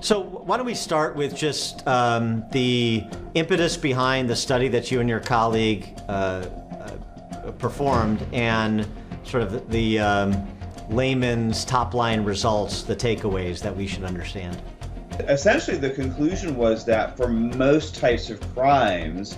So why don't we start with just the impetus behind the study that you and your colleague performed and sort of the layman's top-line results, the takeaways that we should understand. Essentially, the conclusion was that for most types of crimes,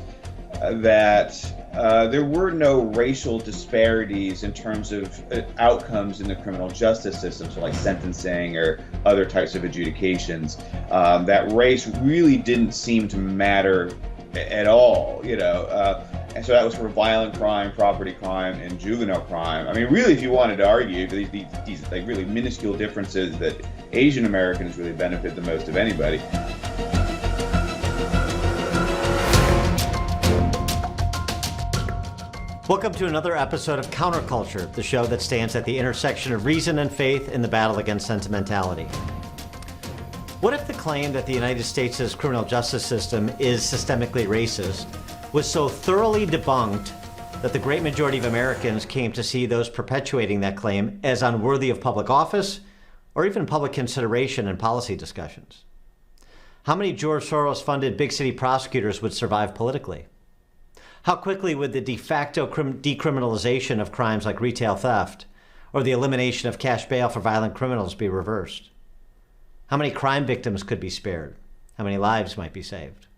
there were no racial disparities in terms of outcomes in the criminal justice system, so like sentencing or other types of adjudications. That race really didn't seem to matter at all, and so that was for violent crime, property crime, and juvenile crime. I mean, really, if you wanted to argue these like really minuscule differences that Asian Americans really benefit the most of anybody. Welcome to another episode of Counterculture, the show that stands at the intersection of reason and faith in the battle against sentimentality. What if the claim that the United States' criminal justice system is systemically racist was so thoroughly debunked that the great majority of Americans came to see those perpetuating that claim as unworthy of public office or even public consideration in policy discussions? How many George Soros-funded big city prosecutors would survive politically? How quickly would the de facto decriminalization of crimes like retail theft or the elimination of cash bail for violent criminals be reversed? How many crime victims could be spared? How many lives might be saved?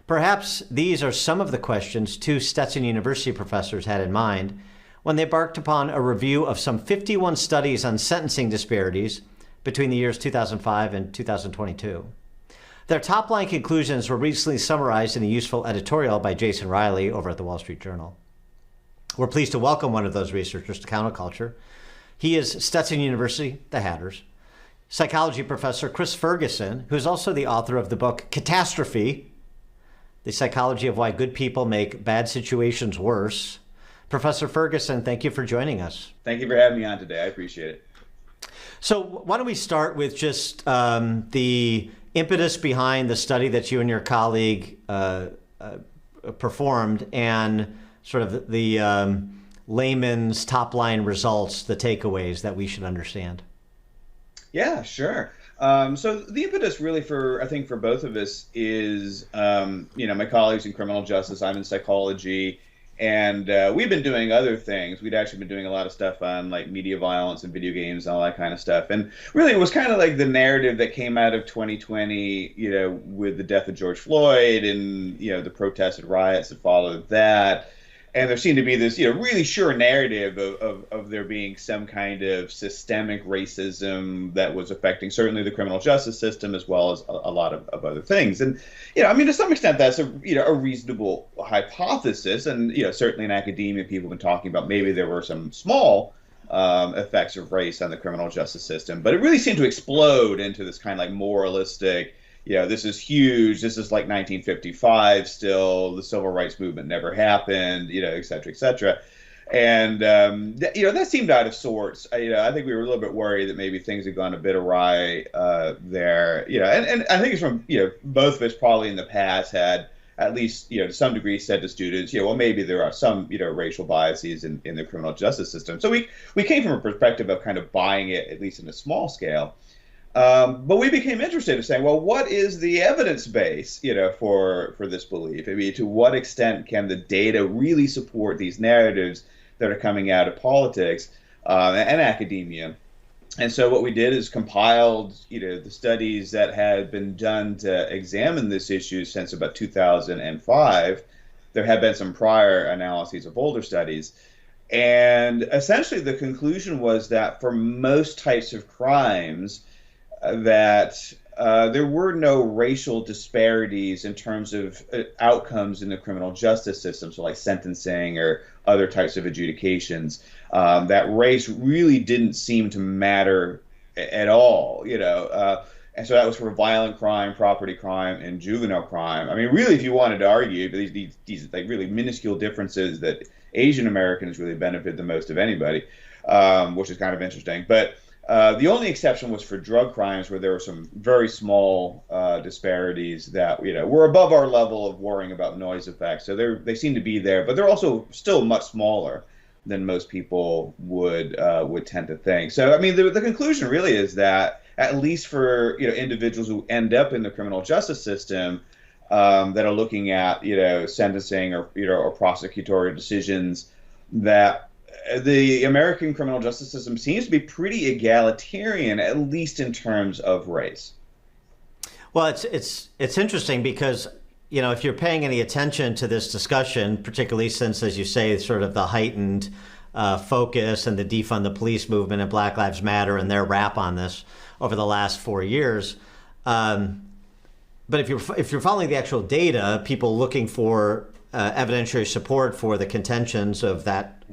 Perhaps these are some of the questions two Stetson University professors had in mind when they embarked upon a review of some 51 studies on sentencing disparities between the years 2005 and 2022. Their top-line conclusions were recently summarized in a useful editorial by Jason Riley over at the Wall Street Journal. We're pleased to welcome one of those researchers to Counterculture. He is Stetson University, the Hatters, psychology professor Chris Ferguson, who's also the author of the book Catastrophe, The Psychology of Why Good People Make Bad Situations Worse. Professor Ferguson, thank you for joining us. Thank you for having me on today. I appreciate it. So why don't we start with just the impetus behind the study that you and your colleague performed and sort of the layman's top-line results, the takeaways that we should understand. Yeah, sure. So the impetus really for both of us is, my colleagues in criminal justice, I'm in psychology, and we've been doing other things. We'd actually been doing a lot of stuff on like media violence and video games and all that kind of stuff. And really it was kind of like the narrative that came out of 2020, with the death of George Floyd and, the protests and riots that followed that. And there seemed to be this, really sure narrative of there being some kind of systemic racism that was affecting certainly the criminal justice system as well as a lot of other things. And, to some extent that's a reasonable hypothesis. And, certainly in academia, people have been talking about maybe there were some small effects of race on the criminal justice system. But it really seemed to explode into this kind of like moralistic, this is huge. This is like 1955 still. The civil rights movement never happened, et cetera, et cetera. And, that seemed out of sorts. I think we were a little bit worried that maybe things had gone a bit awry there. And I think it's from, both of us probably in the past had at least, to some degree said to students, well, maybe there are some, racial biases in the criminal justice system. So we came from a perspective of kind of buying it, at least in a small scale. But we became interested in saying, well, what is the evidence base, for this belief? I mean, to what extent can the data really support these narratives that are coming out of politics and academia? And so what we did is compiled, the studies that had been done to examine this issue since about 2005. There had been some prior analyses of older studies. And essentially the conclusion was that for most types of crimes, there were no racial disparities in terms of outcomes in the criminal justice system, so like sentencing or other types of adjudications. That race really didn't seem to matter at all, and so that was for violent crime, property crime, and juvenile crime. I mean, really, if you wanted to argue these like really minuscule differences that Asian Americans really benefit the most of anybody, which is kind of interesting. But the only exception was for drug crimes, where there were some very small disparities that were above our level of worrying about noise effects. So they seem to be there, but they're also still much smaller than most people would tend to think. So I mean, the conclusion really is that at least for individuals who end up in the criminal justice system, that are looking at sentencing or prosecutorial decisions, that the American criminal justice system seems to be pretty egalitarian, at least in terms of race. Well, it's interesting because, if you're paying any attention to this discussion, particularly since, as you say, sort of the heightened focus and the defund the police movement and Black Lives Matter and their rap on this over the last 4 years. But if you're following the actual data, people looking for evidentiary support for the contentions of that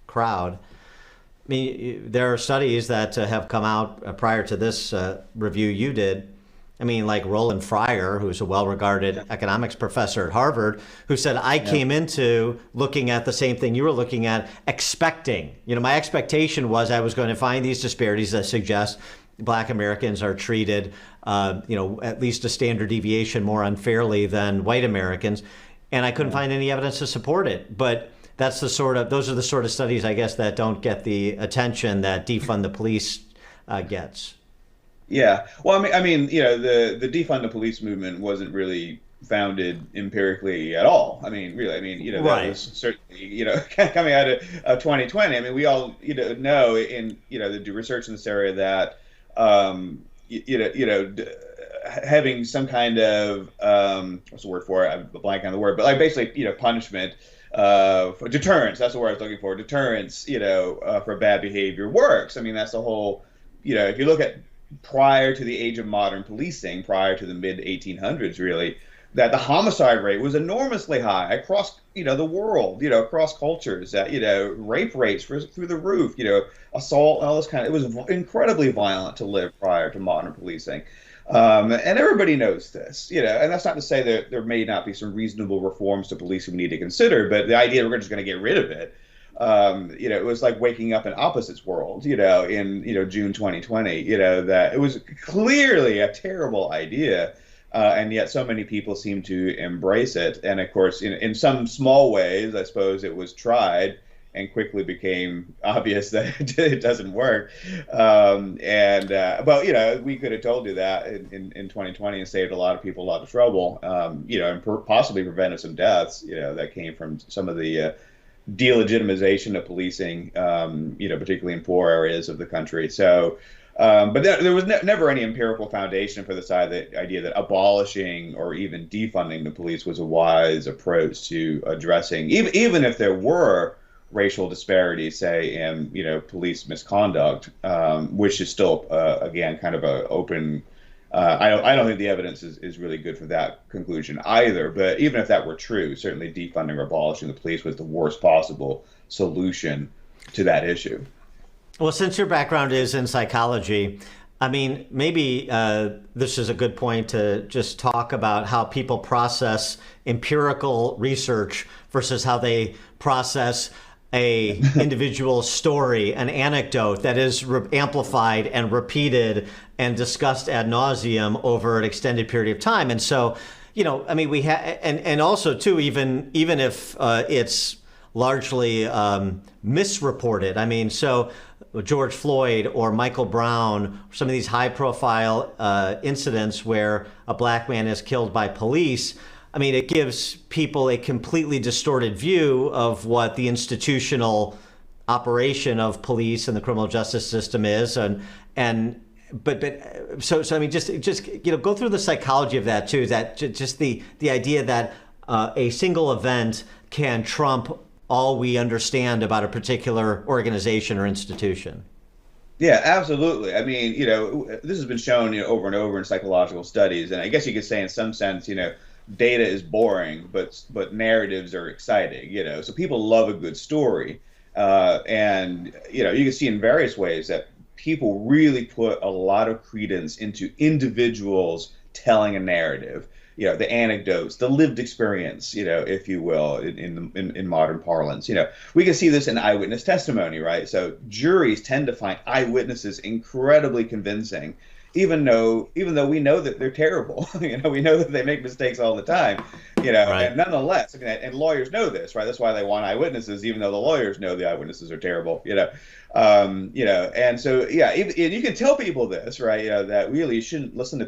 crowd. I mean, there are studies that have come out prior to this review you did. I mean, like Roland Fryer, who's a well-regarded economics professor at Harvard, who said, I came into looking at the same thing you were looking at, expecting. My expectation was I was going to find these disparities that suggest Black Americans are treated, at least a standard deviation more unfairly than white Americans. And I couldn't find any evidence to support it. But those are the sort of studies, I guess, that don't get the attention that defund the police gets. Yeah. Well, I mean, the defund the police movement wasn't really founded empirically at all. I mean, really, that right. was certainly, coming out of 2020. I mean, we all, know in, the research in this area that, having some kind of, what's the word for it? I'm blanking on the word, but like basically, punishment, for deterrence. That's the word I was looking for. Deterrence, for bad behavior works. I mean, that's the whole, if you look at prior to the age of modern policing, prior to the mid 1800s, really, that the homicide rate was enormously high across, the world, across cultures, that, rape rates were through the roof, assault, all this kind of, it was incredibly violent to live prior to modern policing. And everybody knows this, and that's not to say that there may not be some reasonable reforms to policing we need to consider, but the idea we're just going to get rid of it, it was like waking up in opposites world, in, June 2020, that it was clearly a terrible idea. And yet so many people seem to embrace it. And of course, in some small ways, I suppose it was tried and quickly became obvious that it doesn't work. But, we could have told you that in 2020 and saved a lot of people a lot of trouble, and possibly prevented some deaths, that came from some of the delegitimization of policing, particularly in poor areas of the country. So, but there was never any empirical foundation for the idea that abolishing or even defunding the police was a wise approach to addressing, even if there were racial disparities, say, in police misconduct, which is still again kind of a open. I don't think the evidence is really good for that conclusion either. But even if that were true, certainly defunding or abolishing the police was the worst possible solution to that issue. Well, since your background is in psychology, I mean, maybe this is a good point to just talk about how people process empirical research versus how they process a individual story, an anecdote that is amplified and repeated and discussed ad nauseum over an extended period of time. And so, I mean, we have, and also too, even if it's largely misreported. I mean, so George Floyd or Michael Brown, some of these high-profile incidents where a Black man is killed by police, I mean, it gives people a completely distorted view of what the institutional operation of police and the criminal justice system is, so I mean, just go through the psychology of that too. That just the idea that a single event can trump all we understand about a particular organization or institution. Yeah, absolutely. I mean, this has been shown over and over in psychological studies, and I guess you could say in some sense, data is boring, but narratives are exciting. So people love a good story, and you can see in various ways that people really put a lot of credence into individuals telling a narrative. The anecdotes, the lived experience, if you will, in modern parlance. We can see this in eyewitness testimony, right? So juries tend to find eyewitnesses incredibly convincing, even though we know that they're terrible. We know that they make mistakes all the time. Right. And nonetheless, I mean, and lawyers know this, right? That's why they want eyewitnesses, even though the lawyers know the eyewitnesses are terrible. And so yeah, and you can tell people this, right? That really you shouldn't listen to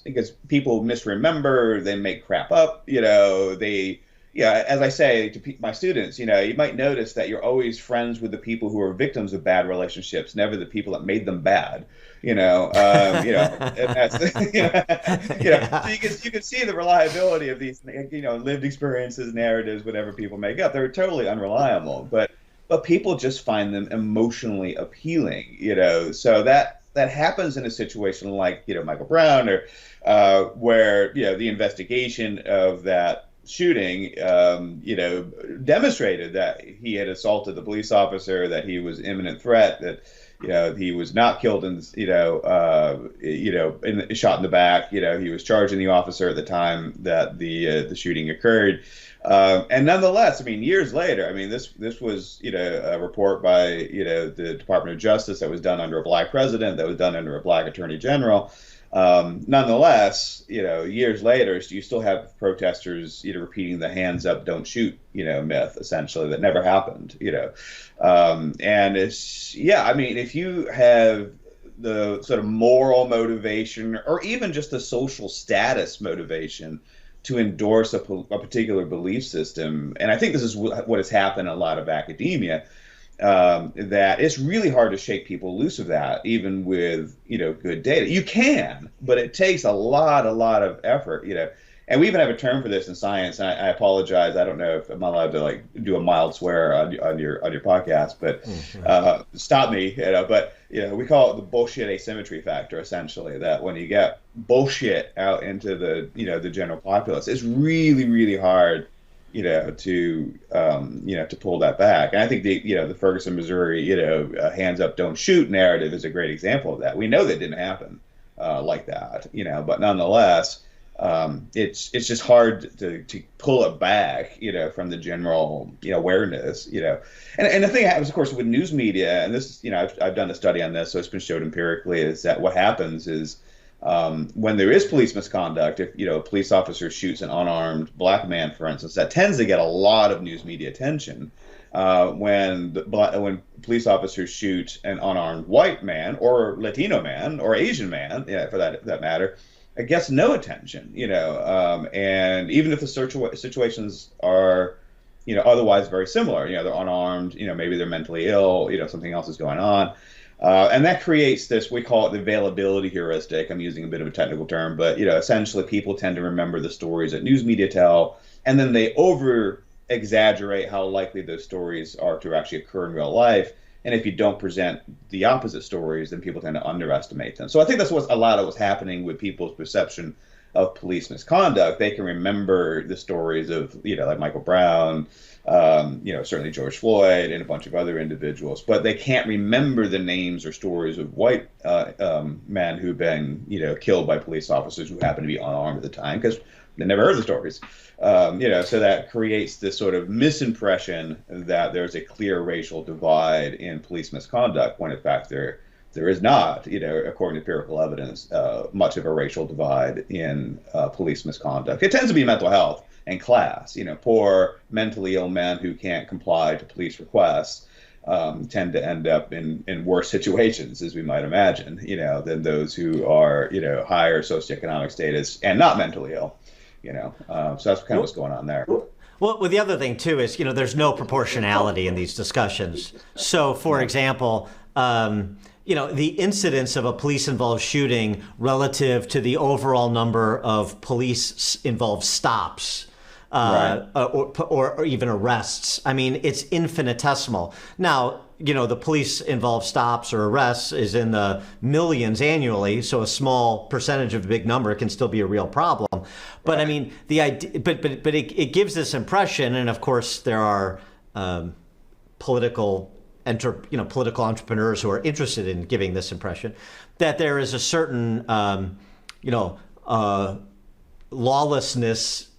because people misremember, they make crap up. Yeah, as I say to my students, you might notice that you're always friends with the people who are victims of bad relationships, never the people that made them bad. And that's, Yeah. so you can see the reliability of these, lived experiences, narratives, whatever people make up. They're totally unreliable, but people just find them emotionally appealing. So that happens in a situation like Michael Brown, or where the investigation of that shooting, demonstrated that he had assaulted the police officer, that he was imminent threat, that he was not killed shot in the back. He was charging the officer at the time that the shooting occurred. And nonetheless, I mean, years later, I mean, this was a report by the Department of Justice that was done under a black president, that was done under a black attorney general. Nonetheless, years later, you still have protesters, repeating the hands up, don't shoot, myth, essentially, that never happened, and I mean, if you have the sort of moral motivation, or even just the social status motivation to endorse a particular belief system, and I think this is what has happened in a lot of academia, that it's really hard to shake people loose of that, even with good data. You can, but it takes a lot of effort. And we even have a term for this in science. And I apologize. I don't know if I'm allowed to do a mild swear on your podcast, but stop me. But we call it the bullshit asymmetry factor. Essentially, that when you get bullshit out into the general populace, it's really hard to pull that back. And I think the Ferguson, Missouri, hands up, don't shoot narrative is a great example of that. We know that didn't happen like that, but nonetheless, it's just hard to pull it back, from the general, awareness, and the thing happens, of course, with news media, and this, I've done a study on this, so it's been showed empirically, is that what happens is, when there is police misconduct, if a police officer shoots an unarmed black man, for instance, that tends to get a lot of news media attention. When police officers shoot an unarmed white man, or Latino man, or Asian man, for that matter, it gets no attention. And even if the situations are otherwise very similar, they're unarmed, maybe they're mentally ill, something else is going on. And that creates this, we call it the availability heuristic. I'm using a bit of a technical term, but essentially people tend to remember the stories that news media tell, and then they over exaggerate how likely those stories are to actually occur in real life. And if you don't present the opposite stories, then people tend to underestimate them. So I think that's a lot of what's happening with people's perception of police misconduct. They can remember the stories of, like Michael Brown, certainly George Floyd, and a bunch of other individuals, but they can't remember the names or stories of white men who've been, killed by police officers who happened to be unarmed at the time, because they never heard the stories. So that creates this sort of misimpression that there's a clear racial divide in police misconduct, when in fact there is not, according to empirical evidence, much of a racial divide in police misconduct. It tends to be mental health and class. Poor mentally ill men who can't comply to police requests tend to end up in worse situations, as we might imagine, than those who are, higher socioeconomic status and not mentally ill. So that's kind of what's going on there. Well, the other thing too is, there's no proportionality in these discussions. So, for example, the incidence of a police-involved shooting relative to the overall number of police-involved stops, Right. or even arrests, I mean, it's infinitesimal. Now, the police-involved stops or arrests is in the millions annually, so a small percentage of a big number can still be a real problem. But Right. I mean, the idea, but it gives this impression, and of course there are political entrepreneurs who are interested in giving this impression, that there is a certain lawlessness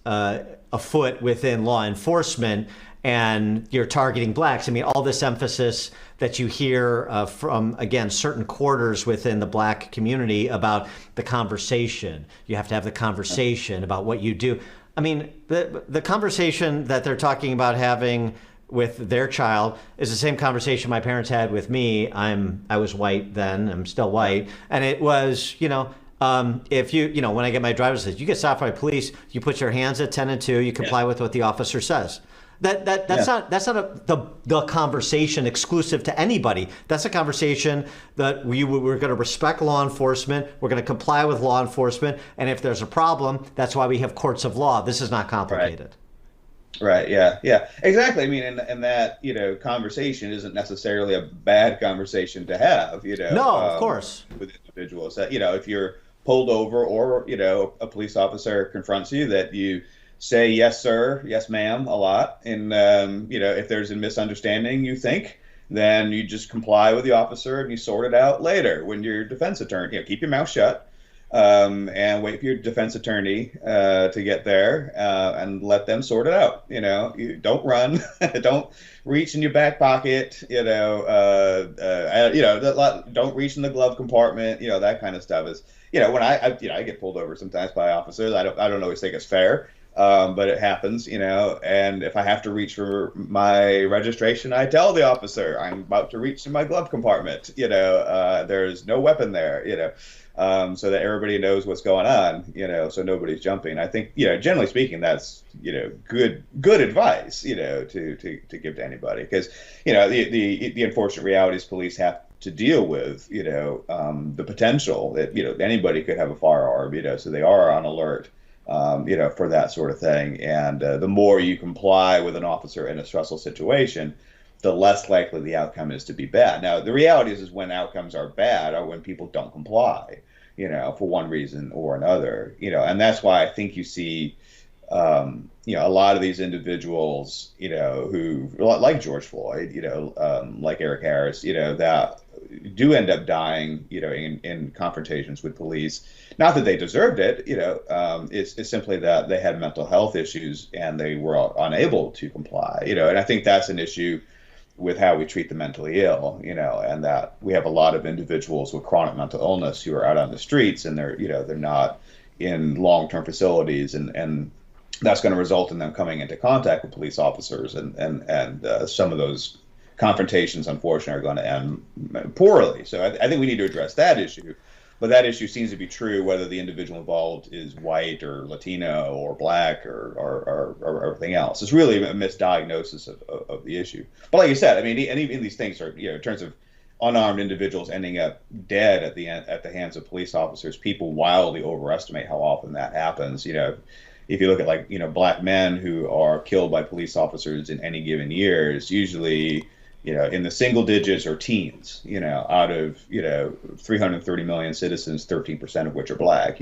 afoot within law enforcement, and you're targeting blacks. I mean, all this emphasis that you hear from, again, certain quarters within the black community about the conversation. You have to have the conversation about what you do. I mean, the conversation that they're talking about having with their child is the same conversation my parents had with me. I was white then, I'm still white. And it was, if when I get my driver's license, you get stopped by police, you put your hands at 10 and 2, you comply with what the officer says. That's not the conversation exclusive to anybody. That's a conversation that we're going to respect law enforcement. We're going to comply with law enforcement. And if there's a problem, that's why we have courts of law. This is not complicated. Right. Yeah. Exactly. I mean, and that, conversation isn't necessarily a bad conversation to have, No, of course. With individuals that, if you're pulled over or, a police officer confronts you, that you say yes, sir, yes, ma'am, a lot. And, if there's a misunderstanding, you think, then you just comply with the officer and you sort it out later when your defense attorney, keep your mouth shut and wait for your defense attorney to get there and let them sort it out. You don't run, don't reach in your back pocket, don't reach in the glove compartment, that kind of stuff is, when I get pulled over sometimes by officers, I don't always think it's fair. But it happens, and if I have to reach for my registration, I tell the officer I'm about to reach in my glove compartment, there's no weapon there, so that everybody knows what's going on, so nobody's jumping. I think, generally speaking, that's, good advice, to give to anybody, because, the unfortunate reality is police have to deal with, the potential that, anybody could have a firearm, so they are on alert. For that sort of thing. And the more you comply with an officer in a stressful situation, the less likely the outcome is to be bad. Now, the reality is when outcomes are bad are when people don't comply, for one reason or another, and that's why I think you see, a lot of these individuals, who, like George Floyd, like Eric Harris, that do end up dying, in confrontations with police. Not that they deserved it, it's simply that they had mental health issues and they were unable to comply, and I think that's an issue with how we treat the mentally ill, and that we have a lot of individuals with chronic mental illness who are out on the streets and they're not in long-term facilities, and that's going to result in them coming into contact with police officers, and some of those confrontations, unfortunately, are going to end poorly. So I think we need to address that issue. But that issue seems to be true whether the individual involved is white or Latino or black or everything else. It's really a misdiagnosis of the issue. But like you said, I mean, any of these things are, in terms of unarmed individuals ending up dead at the hands of police officers, people wildly overestimate how often that happens. If you look at black men who are killed by police officers in any given year, it's usually in the single digits or teens, out of, 330 million citizens, 13% of which are black,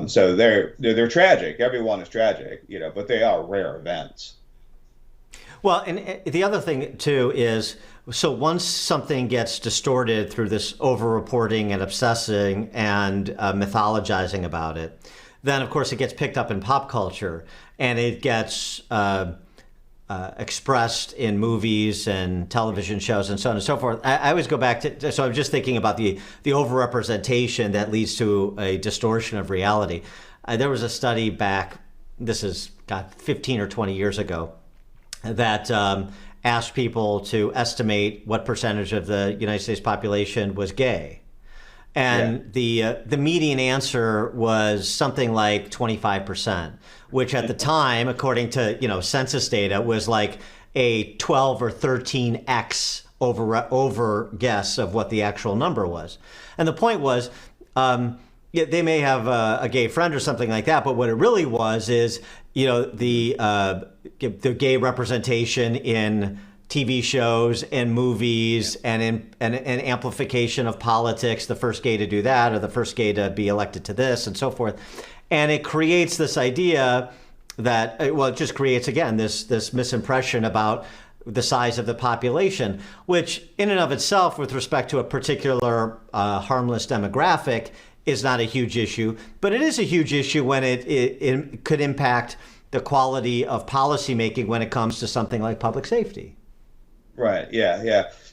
so they're tragic. Everyone is tragic, but they are rare events. Well, and the other thing too is, so once something gets distorted through this over-reporting and obsessing and mythologizing about it, then of course it gets picked up in pop culture and it gets expressed in movies and television shows and so on and so forth. I always go back to, so I'm just thinking about the overrepresentation that leads to a distortion of reality. There was a study back, this is 15 or 20 years ago, that asked people to estimate what percentage of the United States population was gay. And the median answer was something like 25%, which at the time, according to census data, was like a 12 or 13x over guess of what the actual number was. And the point was, they may have a gay friend or something like that, but what it really was is the gay representation in TV shows and movies and amplification of politics, the first gay to do that or the first gay to be elected to this and so forth. And it creates this idea that, it just creates, again, this misimpression about the size of the population, which in and of itself, with respect to a particular harmless demographic, is not a huge issue. But it is a huge issue when it could impact the quality of policymaking when it comes to something like public safety. Right. Yeah.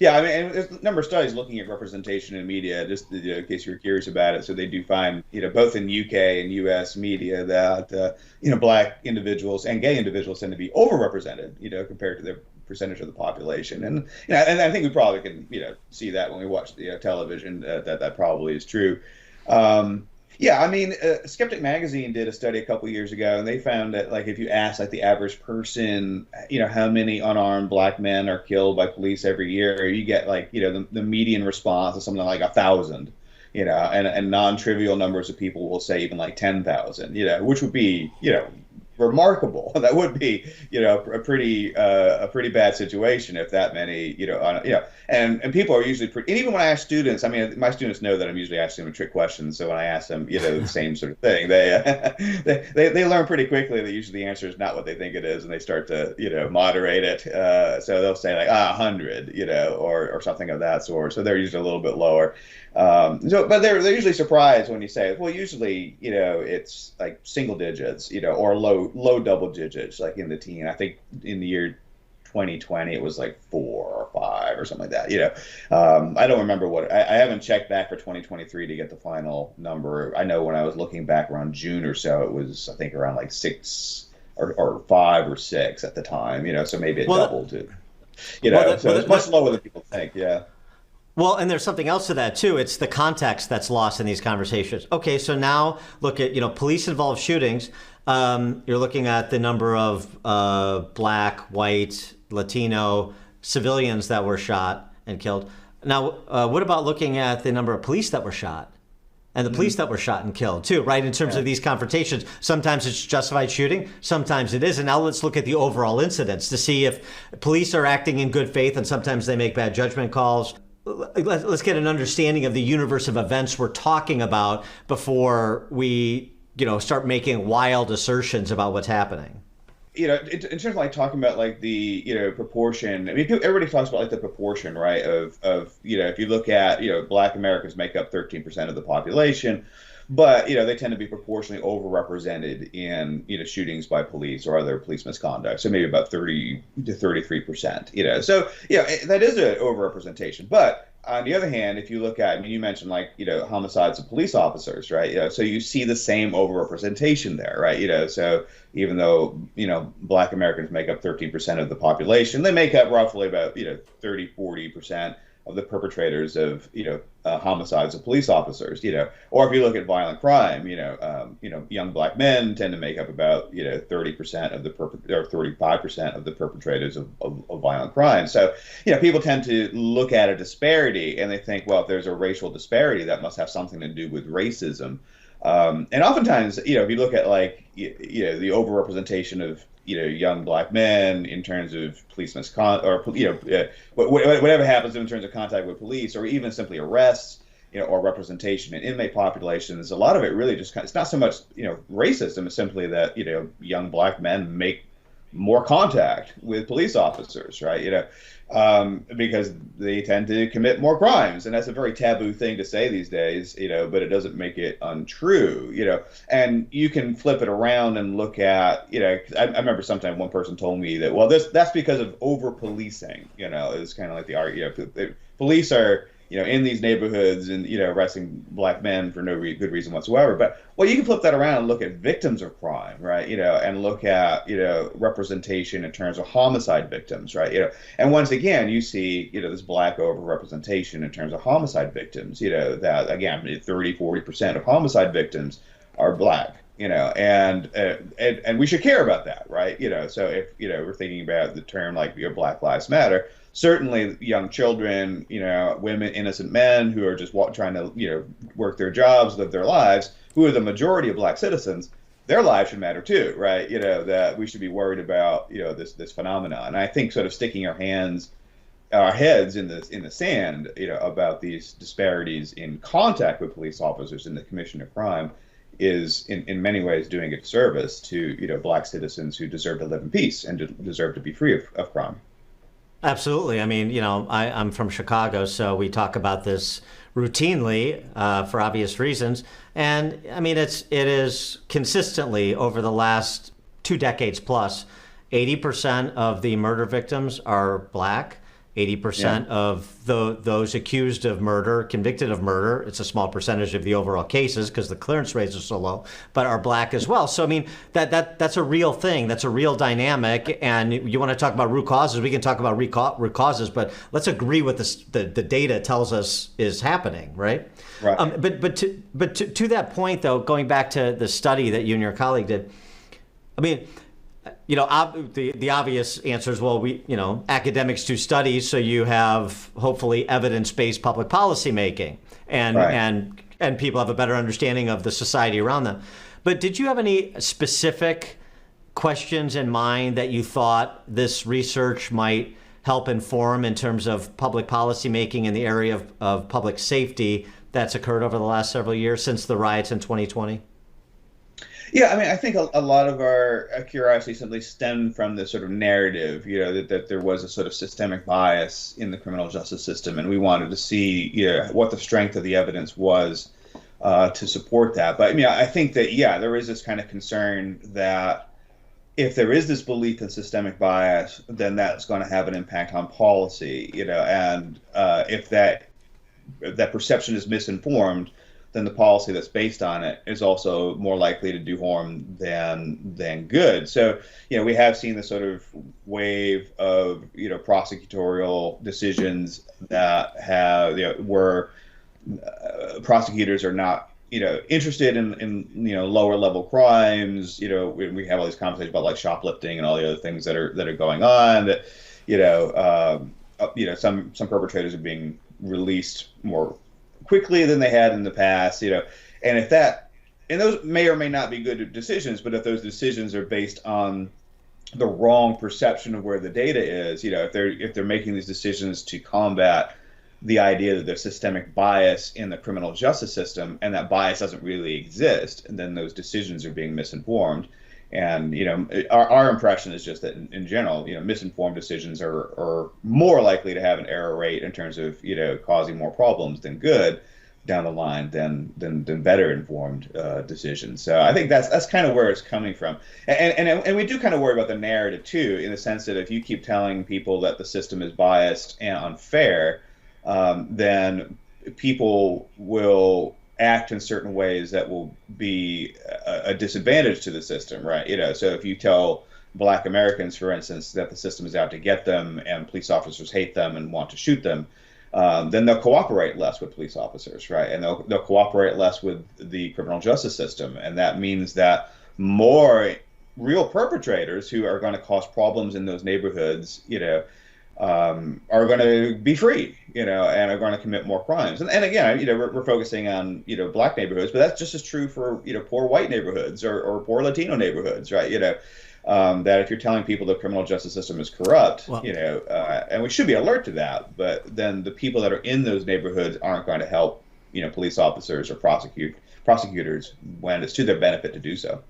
I mean, and there's a number of studies looking at representation in media, just in case you're curious about it. So they do find, both in UK and US media that, black individuals and gay individuals tend to be overrepresented, compared to their percentage of the population. And, and I think we probably can, see that when we watch the television, that probably is true. Yeah, I mean, Skeptic Magazine did a study a couple years ago, and they found that, like, if you ask, like, the average person, how many unarmed black men are killed by police every year, you get, like, the median response is something like 1,000, and non-trivial numbers of people will say even like 10,000, which would be, remarkable. That would be, a pretty bad situation if that many, and people are usually pretty, and even when I ask students, I mean, my students know that I'm usually asking them trick questions. So when I ask them, the same sort of thing, they learn pretty quickly that usually the answer is not what they think it is, and they start to, moderate it. So they'll say like 100, or something of that sort. So they're usually a little bit lower. But they're usually surprised when you say, well, usually, it's like single digits, or low double digits, like in the teen. I think in the year 2020, it was like 4 or 5 or something like that. I don't remember I haven't checked back for 2023 to get the final number. I know when I was looking back around June or so, it was, I think, around like 6 or 5 or 6 at the time, so maybe it doubled to, so it's much lower than people think. Yeah. Well, and there's something else to that, too. It's the context that's lost in these conversations. Okay, so now look at, police-involved shootings. You're looking at the number of black, white, Latino civilians that were shot and killed. Now, what about looking at the number of police that were shot? And the police that were shot and killed, too, right? In terms of these confrontations, sometimes it's justified shooting, sometimes it isn't. Now let's look at the overall incidents to see if police are acting in good faith, and sometimes they make bad judgment calls. Let's get an understanding of the universe of events we're talking about before we, start making wild assertions about what's happening. In terms of like talking about like the, proportion, I mean, everybody talks about like the proportion, right? Of if you look at, black Americans make up 13% of the population, but, they tend to be proportionally overrepresented in, shootings by police or other police misconduct. So maybe about 30 to 33%, So, that is an overrepresentation. But on the other hand, if you look at, I mean, you mentioned like, homicides of police officers, right? So you see the same overrepresentation there, right? So even though, black Americans make up 13% of the population, they make up roughly about, 30, 40% of the perpetrators of, homicides of police officers, or if you look at violent crime, young black men tend to make up about, 30% of the or 35% of the perpetrators of violent crime. So, people tend to look at a disparity and they think, well, if there's a racial disparity, that must have something to do with racism. And oftentimes, if you look at like, the overrepresentation of, young black men in terms of police misconduct, or, whatever happens in terms of contact with police, or even simply arrests, or representation in inmate populations, a lot of it really just it's not so much, racism. It's simply that, young black men make more contact with police officers, right? Because they tend to commit more crimes, and that's a very taboo thing to say these days, but it doesn't make it untrue, and you can flip it around and look at, I remember sometime one person told me that, well, that's because of over policing, it's kind of like the argument, police are, in these neighborhoods and, arresting black men for no good reason whatsoever. But, well, you can flip that around and look at victims of crime, right? And look at, representation in terms of homicide victims, right? And once again, you see, this black overrepresentation in terms of homicide victims, that, again, 30-40% of homicide victims are black. And we should care about that, right? So if, we're thinking about the term like, Black Lives Matter, certainly young children, women, innocent men who are just trying to, work their jobs, live their lives, who are the majority of black citizens, their lives should matter too, right? That we should be worried about, this phenomenon. And I think sort of sticking our heads in the sand, about these disparities in contact with police officers in the commission of crime is in many ways doing a disservice to, black citizens who deserve to live in peace and deserve to be free of crime. Absolutely. I mean, I'm from Chicago, so we talk about this routinely for obvious reasons. And I mean, it is consistently over the last 2 decades plus, 80% of the murder victims are black. 80% of those accused of murder, convicted of murder, it's a small percentage of the overall cases because the clearance rates are so low, but are black as well. So, I mean, that's a real thing. That's a real dynamic. And you want to talk about root causes, we can talk about root causes, but let's agree with the data tells us is happening, right? Right. But to that point, though, going back to the study that you and your colleague did, I mean, the obvious answer is, well, academics do studies, so you have hopefully evidence-based public policy making, and people have a better understanding of the society around them. But did you have any specific questions in mind that you thought this research might help inform in terms of public policy making in the area of public safety that's occurred over the last several years since the riots in 2020? Yeah, I mean, I think a lot of our curiosity simply stemmed from this sort of narrative, that there was a sort of systemic bias in the criminal justice system, and we wanted to see, what the strength of the evidence was to support that. But I mean, I think that, there is this kind of concern that if there is this belief in systemic bias, then that's going to have an impact on policy, and if that perception is misinformed, then the policy that's based on it is also more likely to do harm than good. So, we have seen this sort of wave of, prosecutorial decisions that have, where prosecutors are not, interested in lower level crimes. We have all these conversations about like shoplifting and all the other things that are going on. That, some perpetrators are being released more quickly than they had in the past, and those may or may not be good decisions, but if those decisions are based on the wrong perception of where the data is, if they're making these decisions to combat the idea that there's systemic bias in the criminal justice system and that bias doesn't really exist, and then those decisions are being misinformed. And, our impression is just that in general, misinformed decisions are more likely to have an error rate in terms of, causing more problems than good down the line than better informed decisions. So I think that's kind of where it's coming from. And we do kind of worry about the narrative, too, in the sense that if you keep telling people that the system is biased and unfair, then people will act in certain ways that will be a disadvantage to the system, right? So if you tell Black Americans, for instance, that the system is out to get them and police officers hate them and want to shoot them, then they'll cooperate less with police officers, right? And they'll cooperate less with the criminal justice system. And that means that more real perpetrators who are going to cause problems in those neighborhoods, are going to be free, and are going to commit more crimes. And again, we're focusing on, Black neighborhoods, but that's just as true for, poor white neighborhoods or poor Latino neighborhoods, right? That if you're telling people the criminal justice system is corrupt, well, and we should be alert to that, but then the people that are in those neighborhoods aren't going to help, police officers or prosecutors when it's to their benefit to do so.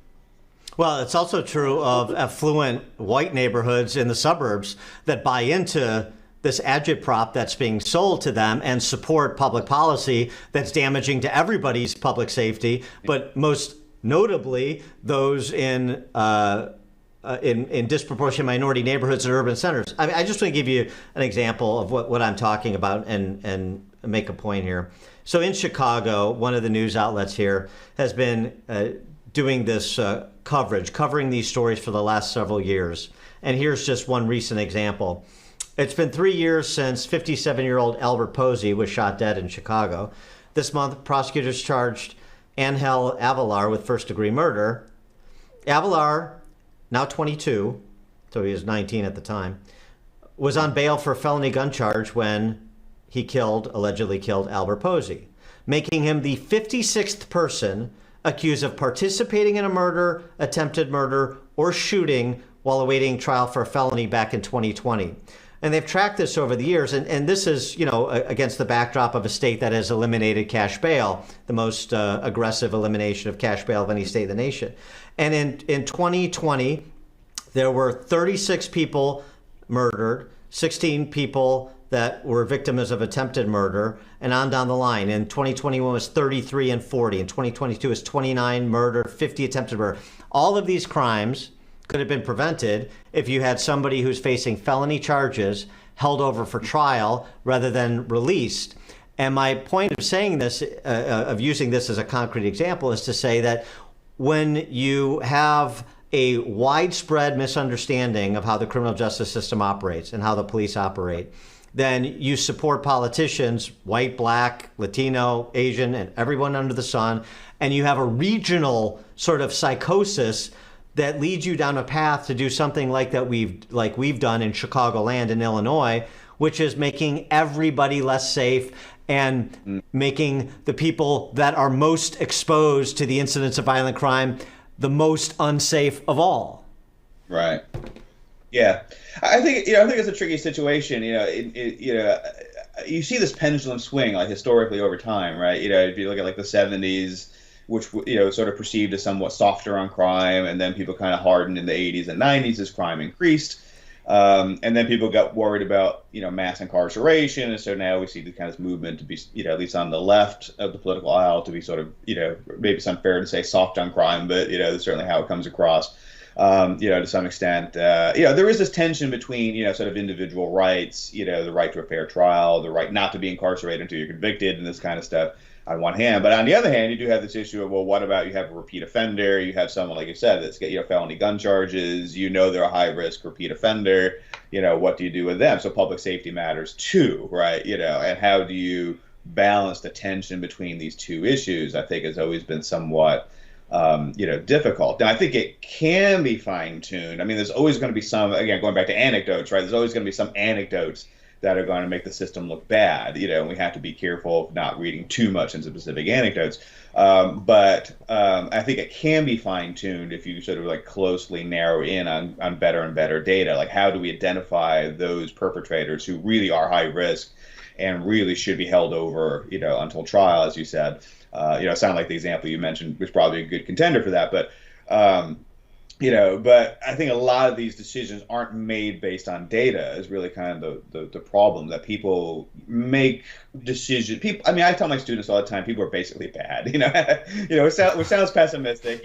Well, it's also true of affluent white neighborhoods in the suburbs that buy into this agitprop that's being sold to them and support public policy that's damaging to everybody's public safety, but most notably those in disproportionate minority neighborhoods and urban centers. I mean, I just want to give you an example of what I'm talking about and make a point here. So in Chicago, one of the news outlets here has been doing this covering these stories for the last several years. And here's just one recent example. It's been 3 years since 57-year-old Albert Posey was shot dead in Chicago. This month, prosecutors charged Angel Avelar with first-degree murder. Avelar, now 22, so he was 19 at the time, was on bail for a felony gun charge when he allegedly killed Albert Posey, making him the 56th person accused of participating in a murder, attempted murder, or shooting while awaiting trial for a felony back in 2020. And they've tracked this over the years, and this is, against the backdrop of a state that has eliminated cash bail, the most aggressive elimination of cash bail of any state in the nation. And in 2020, there were 36 people murdered, 16 people that were victims of attempted murder, and on down the line. In 2021 was 33 and 40. In 2022 is 29 murder, 50 attempted murder. All of these crimes could have been prevented if you had somebody who's facing felony charges held over for trial rather than released. And my point of saying this, of using this as a concrete example, is to say that when you have a widespread misunderstanding of how the criminal justice system operates and how the police operate, then you support politicians, white, black, Latino, Asian, and everyone under the sun, and you have a regional sort of psychosis that leads you down a path to do something like we've done in Chicagoland in Illinois, which is making everybody less safe and making the people that are most exposed to the incidents of violent crime the most unsafe of all. Right. Yeah. I think it's a tricky situation. You see this pendulum swing like historically over time, right? If you look at like the 70s, which sort of perceived as somewhat softer on crime, and then people kind of hardened in the 80s and 90s as crime increased. And then people got worried about, mass incarceration. And so now we see the kind of movement to be, at least on the left of the political aisle, to be sort of, maybe it's unfair to say soft on crime, but, that's certainly how it comes across, to some extent. There is this tension between, sort of individual rights, the right to a fair trial, the right not to be incarcerated until you're convicted and this kind of stuff on one hand. But on the other hand, you do have this issue of, well, what about you have a repeat offender? You have someone, like you said, that's got felony gun charges. They're a high risk repeat offender. What do you do with them? So public safety matters too, right? And how do you balance the tension between these two issues? I think has always been somewhat, difficult. Now, I think it can be fine tuned. I mean, there's always going to be some, again, going back to anecdotes, right? There's always going to be some anecdotes that are going to make the system look bad, and we have to be careful of not reading too much into specific anecdotes. But I think it can be fine-tuned if you sort of like closely narrow in on better and better data. Like, how do we identify those perpetrators who really are high risk and really should be held over, until trial, as you said. It sounded like the example you mentioned was probably a good contender for that. But but I think a lot of these decisions aren't made based on data is really kind of the problem, that people make decisions. I tell my students all the time, people are basically bad, which sounds pessimistic,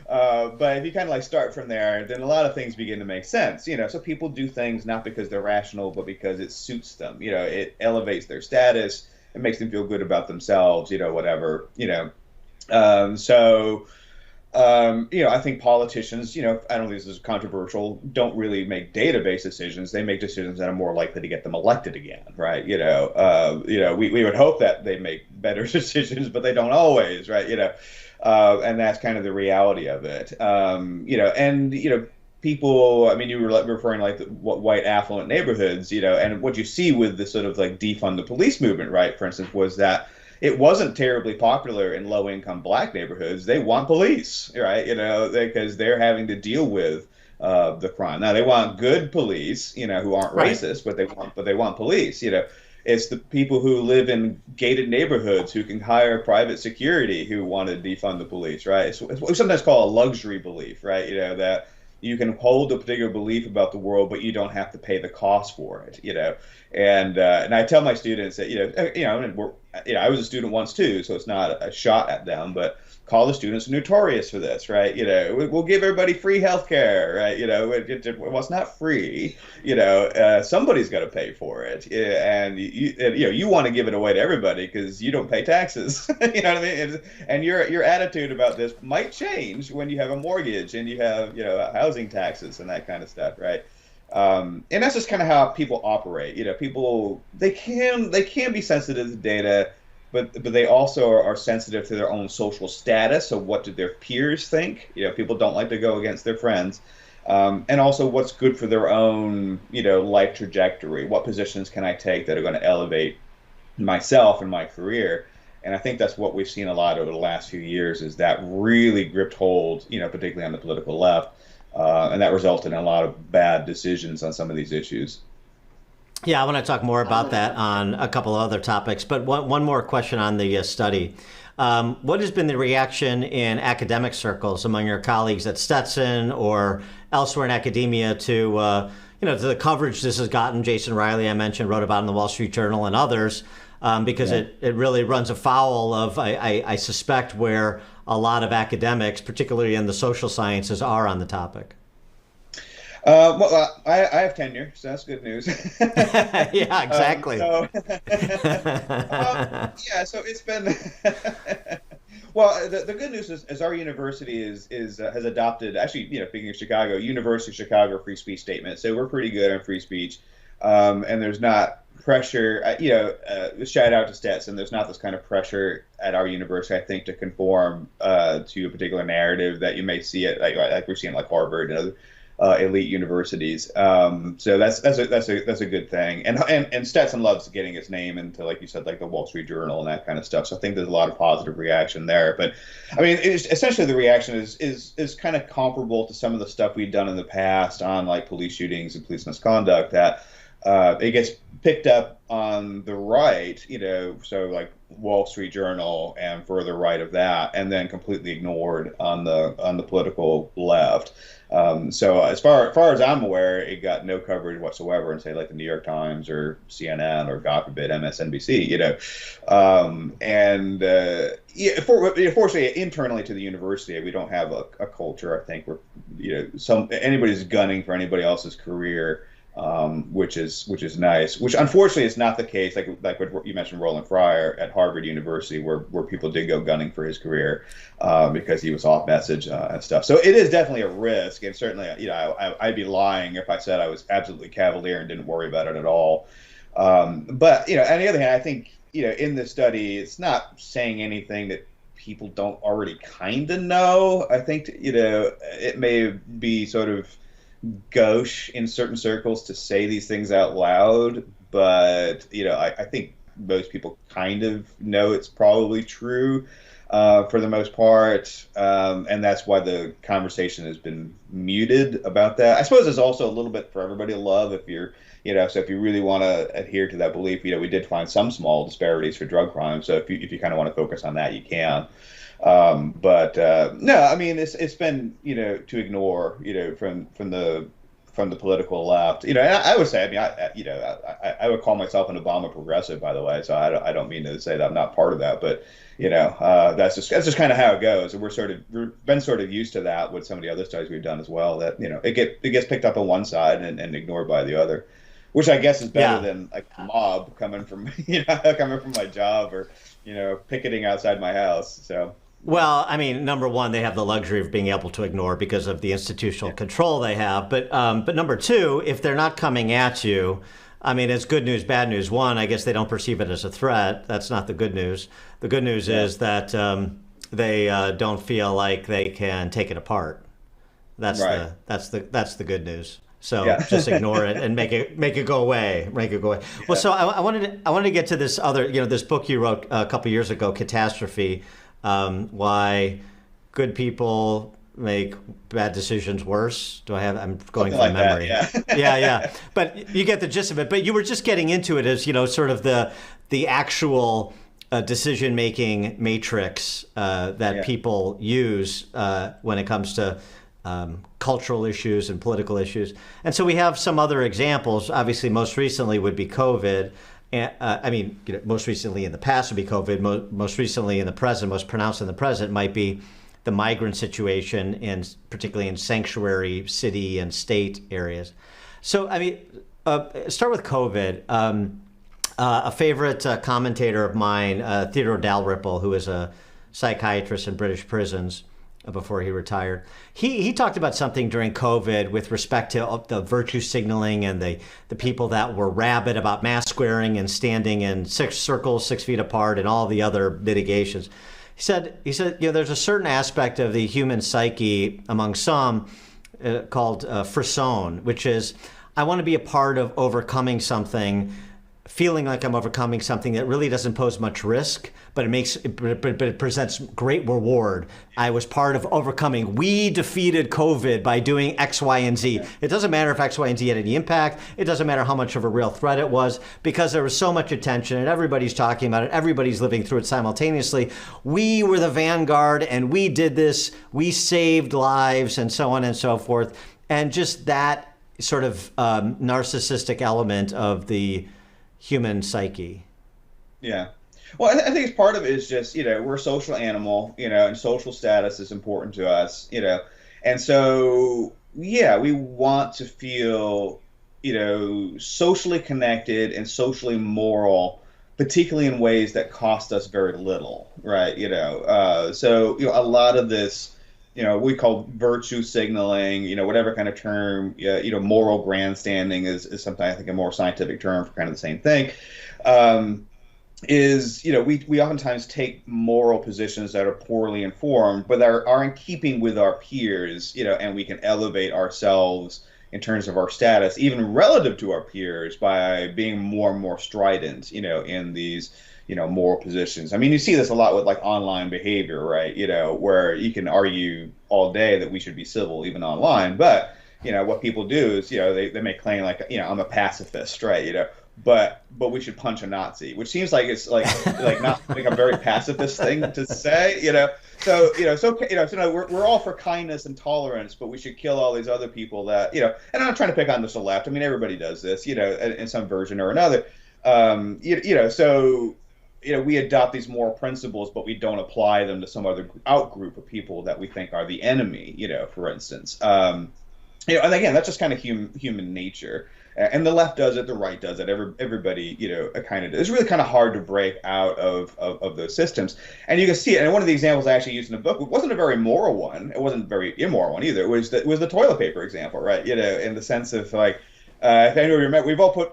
but if you kind of like start from there, then a lot of things begin to make sense, so people do things not because they're rational, but because it suits them, it elevates their status, it makes them feel good about themselves, whatever, I think politicians, I don't think this is controversial, don't really make database decisions. They make decisions that are more likely to get them elected again, right? We would hope that they make better decisions, but they don't always, right? And that's kind of the reality of it. People, you were referring like white affluent neighborhoods, and what you see with the sort of like defund the police movement, right, for instance, was that it wasn't terribly popular in low-income black neighborhoods. They want police, right? Because they're having to deal with the crime. Now they want good police, who aren't racist, but they want police. It's the people who live in gated neighborhoods who can hire private security who want to defund the police, right? It's what we sometimes call a luxury belief, right? That you can hold a particular belief about the world, but you don't have to pay the cost for it, And I tell my students that I was a student once too, so it's not a shot at them, but college students are notorious for this, right? We'll give everybody free healthcare, right? Well, it's not free. Somebody's got to pay for it, and you want to give it away to everybody because you don't pay taxes. You know what I mean? And your attitude about this might change when you have a mortgage and you have housing taxes and that kind of stuff, right? And that's just kind of how people operate. People they can be sensitive to data, but they also are sensitive to their own social status. So what do their peers think? People don't like to go against their friends, and also what's good for their own life trajectory. What positions can I take that are going to elevate myself and my career? And I think that's what we've seen a lot over the last few years, is that really gripped hold, particularly on the political left. And that resulted in a lot of bad decisions on some of these issues. Yeah, I want to talk more about that on a couple of other topics. But one more question on the study. What has been the reaction in academic circles among your colleagues at Stetson or elsewhere in academia to the coverage this has gotten? Jason Riley, I mentioned, wrote about in the Wall Street Journal and others, because it really runs afoul of, I suspect, where a lot of academics, particularly in the social sciences, are on the topic. I have tenure, so that's good news. Yeah, exactly. Yeah, so it's been well. The good news is our university is has adopted, actually, speaking of Chicago, University of Chicago free speech statement. So we're pretty good on free speech, and there's not pressure. Shout out to Stetson. There's not this kind of pressure at our university, I think, to conform to a particular narrative that you may see it like we're seeing like Harvard and other elite universities. So that's a good thing. And Stetson loves getting his name into, like you said, like the Wall Street Journal and that kind of stuff. So I think there's a lot of positive reaction there. But I mean, essentially the reaction is kind of comparable to some of the stuff we've done in the past on like police shootings and police misconduct, that it gets picked up on the right, so like Wall Street Journal and further right of that, and then completely ignored on the political left. So as far as I'm aware, it got no coverage whatsoever in, say, like the New York Times or CNN or, God forbid, MSNBC. Fortunately, internally to the university, we don't have a culture, I think, where anybody's gunning for anybody else's career. Which is nice. Which unfortunately is not the case, like what you mentioned, Roland Fryer at Harvard University, where people did go gunning for his career because he was off message and stuff. So it is definitely a risk, and certainly, I'd be lying if I said I was absolutely cavalier and didn't worry about it at all. But on the other hand, I think in this study, it's not saying anything that people don't already kind of know. I think it may be sort of gauche in certain circles to say these things out loud, but I think most people kind of know it's probably true for the most part, and that's why the conversation has been muted about that. I suppose there's also a little bit for everybody to love if you're so if you really want to adhere to that belief. We did find some small disparities for drug crime, so if you kind of want to focus on that, you can. But no, I mean, it's been to ignore from the political left. And I would say, I mean, I would call myself an Obama progressive, by the way. So I don't mean to say that I'm not part of that, but that's just kind of how it goes. And we've been sort of used to that with some of the other studies we've done as well. That it gets picked up on one side and ignored by the other, which I guess is better than like a mob coming from my job or picketing outside my house. So. Well, I mean, number one, they have the luxury of being able to ignore because of the institutional control they have. But number two, if they're not coming at you, I mean, it's good news, bad news. One, I guess they don't perceive it as a threat. That's not the good news. The good news is that they don't feel like they can take it apart. That's right. That's the good news. So just ignore it and make it go away. Make it go away. Yeah. Well, so I wanted to get to this other, this book you wrote a couple years ago, Catastrophe. Why good people make bad decisions worse. I'm going from memory. That, yeah. But you get the gist of it. But you were just getting into it as, sort of the actual decision-making matrix that people use when it comes to cultural issues and political issues. And so we have some other examples. Obviously, most recently would be COVID. Most recently in the past would be COVID. Most recently in the present, most pronounced in the present, might be the migrant situation, particularly in sanctuary city and state areas. So, start with COVID. A favorite commentator of mine, Theodore Dalrymple, who is a psychiatrist in British prisons before he retired. He talked about something during COVID with respect to the virtue signaling and the people that were rabid about mask wearing and standing in circles 6 feet apart and all the other mitigations. He said, there's a certain aspect of the human psyche among some called frisson, which is, I want to be a part of overcoming something, feeling like I'm overcoming something that really doesn't pose much risk, but it presents great reward. I was part of overcoming. We defeated COVID by doing X, Y, and Z. It doesn't matter if X, Y, and Z had any impact. It doesn't matter how much of a real threat it was, because there was so much attention and everybody's talking about it. Everybody's living through it simultaneously. We were the vanguard and we did this. We saved lives and so on and so forth. And just that sort of narcissistic element of the human psyche. Yeah. Well, I think part of it is just, we're a social animal, and social status is important to us, and so yeah, we want to feel, socially connected and socially moral, particularly in ways that cost us very little, right? So a lot of this, we call virtue signaling, whatever kind of term, moral grandstanding is something I think a more scientific term for kind of the same thing. Um, is we oftentimes take moral positions that are poorly informed but are in keeping with our peers, and we can elevate ourselves in terms of our status even relative to our peers by being more and more strident, in these moral positions. I mean, you see this a lot with like online behavior, right? Where you can argue all day that we should be civil even online, but what people do is they may claim like I'm a pacifist, right? But we should punch a Nazi, which seems like it's like not like a very pacifist thing to say, So no, we're all for kindness and tolerance, but we should kill all these other people that And I'm not trying to pick on just the left. I mean, everybody does this, in some version or another. So we adopt these moral principles, but we don't apply them to some other outgroup of people that we think are the enemy, for instance. And again, that's just kind of human nature. And the left does it, the right does it. Everybody, kind of does. It's really kind of hard to break out of those systems. And you can see it. And one of the examples I actually used in the book wasn't a very moral one. It wasn't a very immoral one either. It was the toilet paper example, right? In the sense of like, if anyone remember, we've all put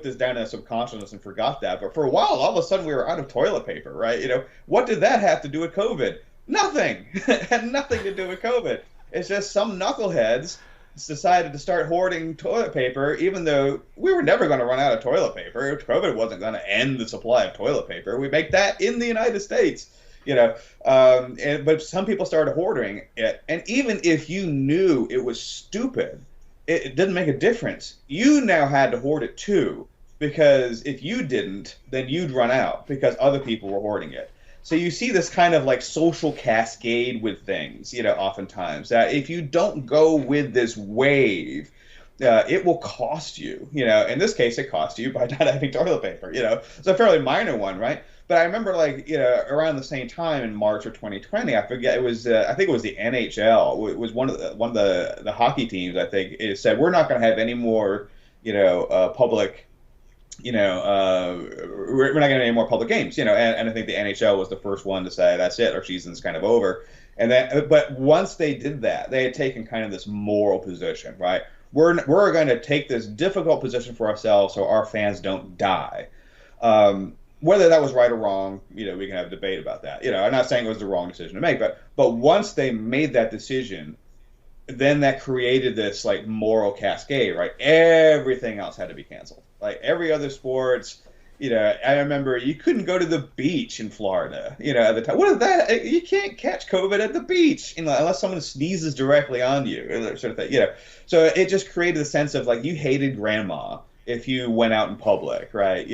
this down in subconsciousness and forgot that. But for a while, all of a sudden, we were out of toilet paper, right? What did that have to do with COVID? Nothing. It had nothing to do with COVID. It's just some knuckleheads decided to start hoarding toilet paper, even though we were never going to run out of toilet paper. COVID wasn't going to end the supply of toilet paper. We make that in the United States, but some people started hoarding it. And even if you knew it was stupid, it didn't make a difference. You now had to hoard it too, because if you didn't, then you'd run out because other people were hoarding it. So you see this kind of like social cascade with things, oftentimes that if you don't go with this wave, it will cost you, in this case, it cost you by not having toilet paper, it's a fairly minor one, right? But I remember around the same time in March of 2020, I forget, it was, I think it was the NHL. It was one of the hockey teams, I think, it said, we're not going to have any more, public, we're not going to have any more public games, and I think the NHL was the first one to say that's it, our season's kind of over. And then, but once they did that, they had taken kind of this moral position, right? We're going to take this difficult position for ourselves so our fans don't die. Whether that was right or wrong, we can have a debate about that. I'm not saying it was the wrong decision to make, but once they made that decision, then that created this like moral cascade, right? Everything else had to be canceled. Like every other sports, I remember you couldn't go to the beach in Florida, at the time. What is that? You can't catch COVID at the beach, unless someone sneezes directly on you, sort of thing, So it just created a sense of like you hated grandma if you went out in public, right?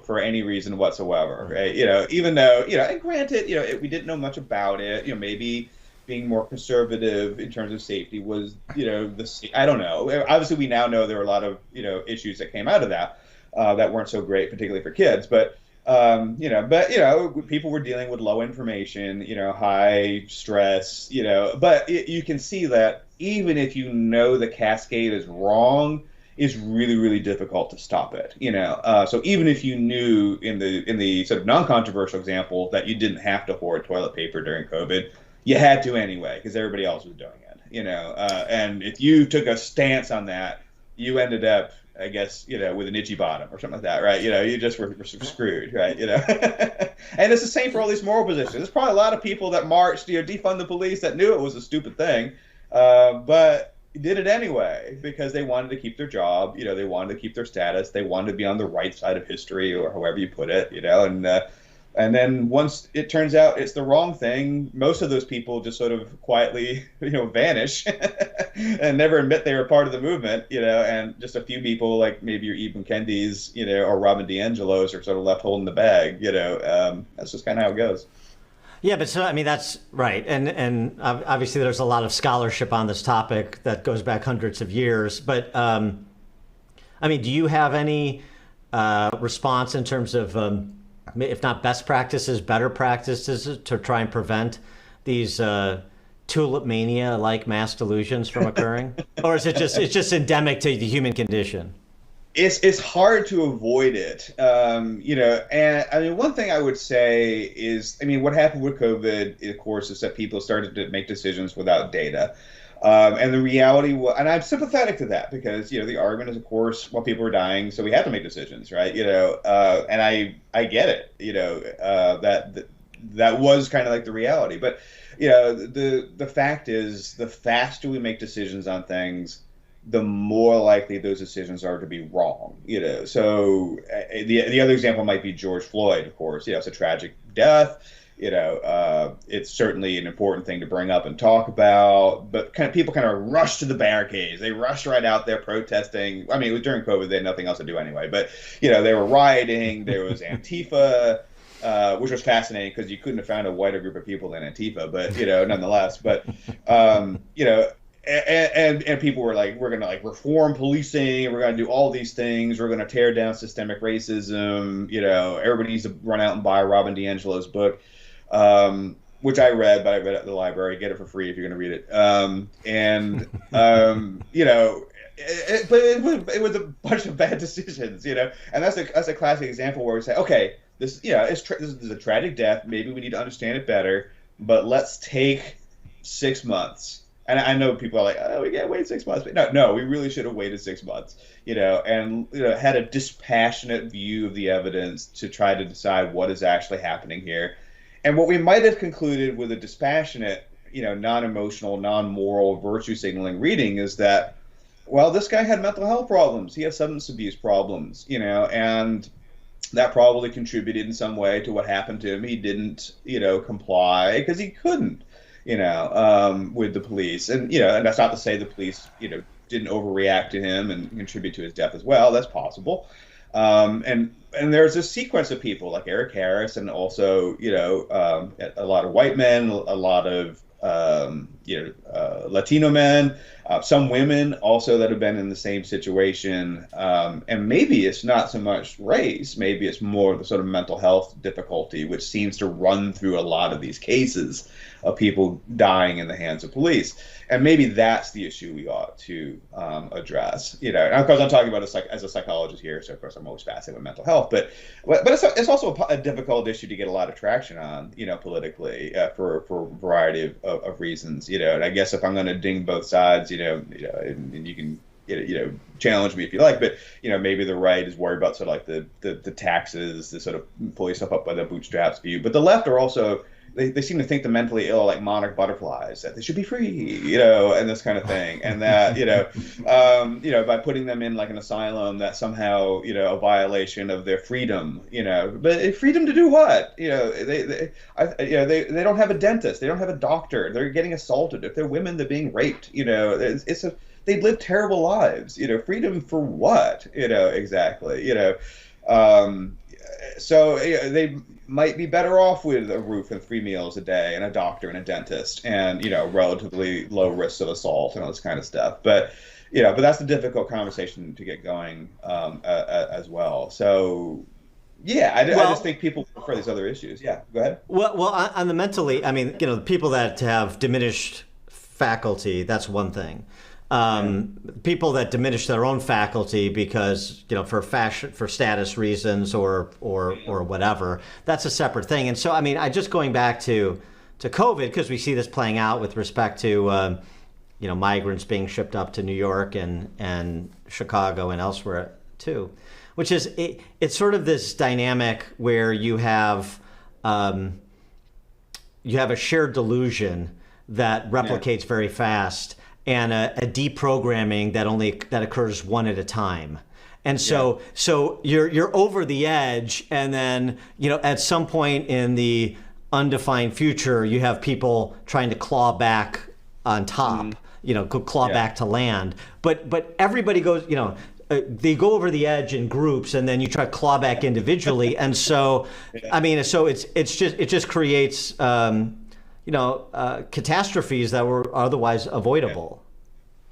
For any reason whatsoever, right? Even though, and granted, we didn't know much about it, maybe being more conservative in terms of safety was, I don't know. Obviously, we now know there were a lot of, issues that came out of that that weren't so great, particularly for kids. But, people were dealing with low information, high stress, but you can see that even if the cascade is wrong, it's really, really difficult to stop it, So even if you knew in the sort of non-controversial example that you didn't have to hoard toilet paper during COVID, you had to anyway because everybody else was doing it, and if you took a stance on that, you ended up, I guess, with an itchy bottom or something like that, right? You just were screwed, right? And it's the same for all these moral positions. There's probably a lot of people that marched, defund the police that knew it was a stupid thing, but did it anyway because they wanted to keep their job, they wanted to keep their status, they wanted to be on the right side of history or however you put it, and then once it turns out it's the wrong thing, most of those people just sort of quietly, vanish and never admit they were part of the movement, and just a few people like maybe your Ibn Kendis, or Robin DiAngelo's are sort of left holding the bag, that's just kind of how it goes. Yeah, but so, I mean, that's right. And obviously there's a lot of scholarship on this topic that goes back hundreds of years. But, I mean, do you have any response in terms of, if not best practices, better practices to try and prevent these tulip mania like mass delusions from occurring? Or is it's just endemic to the human condition? It's hard to avoid it, and I mean, one thing I would say is, I mean, what happened with COVID, of course, is that people started to make decisions without data. And the reality was, and I'm sympathetic to that because, the argument is, of course, well, people were dying, so we had to make decisions, right? And I get it, that was kind of like the reality. But, the fact is, the faster we make decisions on things, the more likely those decisions are to be wrong. So the other example might be George Floyd, of course. It's a tragic death. It's certainly an important thing to bring up and talk about, but people kind of rushed to the barricades. They rushed right out there protesting. I mean, it was during COVID, they had nothing else to do anyway, but, they were rioting. There was Antifa, which was fascinating because you couldn't have found a whiter group of people than Antifa, but, nonetheless, but, and people were like, we're going to reform policing. We're going to do all these things. We're going to tear down systemic racism. Everybody needs to run out and buy Robin DiAngelo's book. Which I read, but I read it at the library. Get it for free if you're going to read it. But it was a bunch of bad decisions, and that's a classic example where we say, okay, this this is a tragic death. Maybe we need to understand it better, but let's take 6 months. And I know people are like, oh, we can't wait 6 months. But no, we really should have waited 6 months, and had a dispassionate view of the evidence to try to decide what is actually happening here. And what we might have concluded with a dispassionate, non-emotional, non-moral, virtue signaling reading is that, well, this guy had mental health problems. He had substance abuse problems, and that probably contributed in some way to what happened to him. He didn't, comply because he couldn't, with the police. And, and that's not to say the police, didn't overreact to him and contribute to his death as well. That's possible. And there's a sequence of people like Eric Harris, and also, a lot of white men, a lot of, Latino men, some women also that have been in the same situation. And maybe it's not so much race, maybe it's more the sort of mental health difficulty, which seems to run through a lot of these cases of people dying in the hands of police. And maybe that's the issue we ought to address. And of course, I'm talking about as a psychologist here, so of course I'm always fascinated with mental health. But it's also a difficult issue to get a lot of traction on, politically, for a variety of reasons. And I guess if I'm going to ding both sides, and you can challenge me if you like, but maybe the right is worried about sort of like the taxes, the sort of pull yourself up by the bootstraps view. But the left are also, they seem to think the mentally ill are like monarch butterflies, that they should be free, and this kind of thing, and that by putting them in like an asylum, that somehow a violation of their freedom, but freedom to do what? They don't have a dentist, they don't have a doctor, they're getting assaulted. If they're women, they're being raped. They live terrible lives. Freedom for what? Exactly. So they might be better off with a roof and 3 meals a day and a doctor and a dentist and relatively low risks of assault and all this kind of stuff. But that's a difficult conversation to get going as well. So I just think people prefer these other issues. Yeah, go ahead. Well, on the mentally, I mean, the people that have diminished faculty, that's one thing. People that diminish their own faculty because for status reasons or whatever, that's a separate thing. And so I mean, just going back to COVID, because we see this playing out with respect to migrants being shipped up to New York and Chicago and elsewhere too, which is it's sort of this dynamic where you have a shared delusion that replicates very fast, and a deprogramming that occurs one at a time. And so you're over the edge, and then at some point in the undefined future, you have people trying to claw back on top, back to land. But everybody goes, they go over the edge in groups, and then you try to claw back individually. And so, I mean, so it just creates catastrophes that were otherwise avoidable.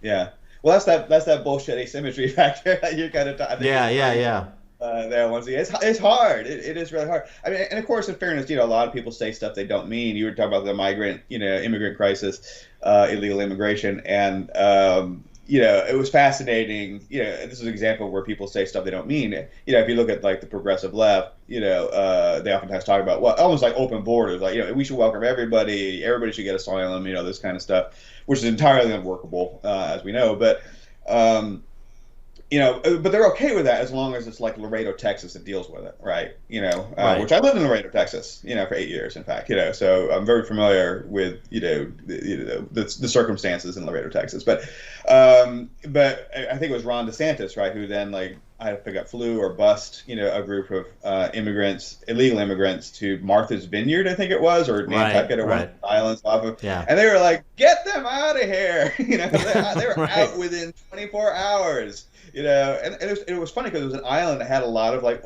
Yeah. Well, that's that bullshit asymmetry factor that you're kind of talking. Yeah. there once again. It's hard. It is really hard. I mean, and of course, in fairness, a lot of people say stuff they don't mean. You were talking about the immigrant crisis, illegal immigration, and it was fascinating. This is an example where people say stuff they don't mean. If you look at like the progressive left, they oftentimes talk about almost like open borders, like we should welcome everybody. Everybody should get asylum. This kind of stuff, which is entirely unworkable, as we know. But but they're okay with that as long as it's like Laredo, Texas that deals with it, right? Right. Which I lived in Laredo, Texas, for 8 years, in fact, so I'm very familiar with, the circumstances in Laredo, Texas. But I think it was Ron DeSantis, right, who then I forgot flew or bust, a group of illegal immigrants to Martha's Vineyard, I think it was, or Nantucket or one of the islands off of, and they were like, get them out of here, they were out within 24 hours. And it was funny because it was an island that had a lot of like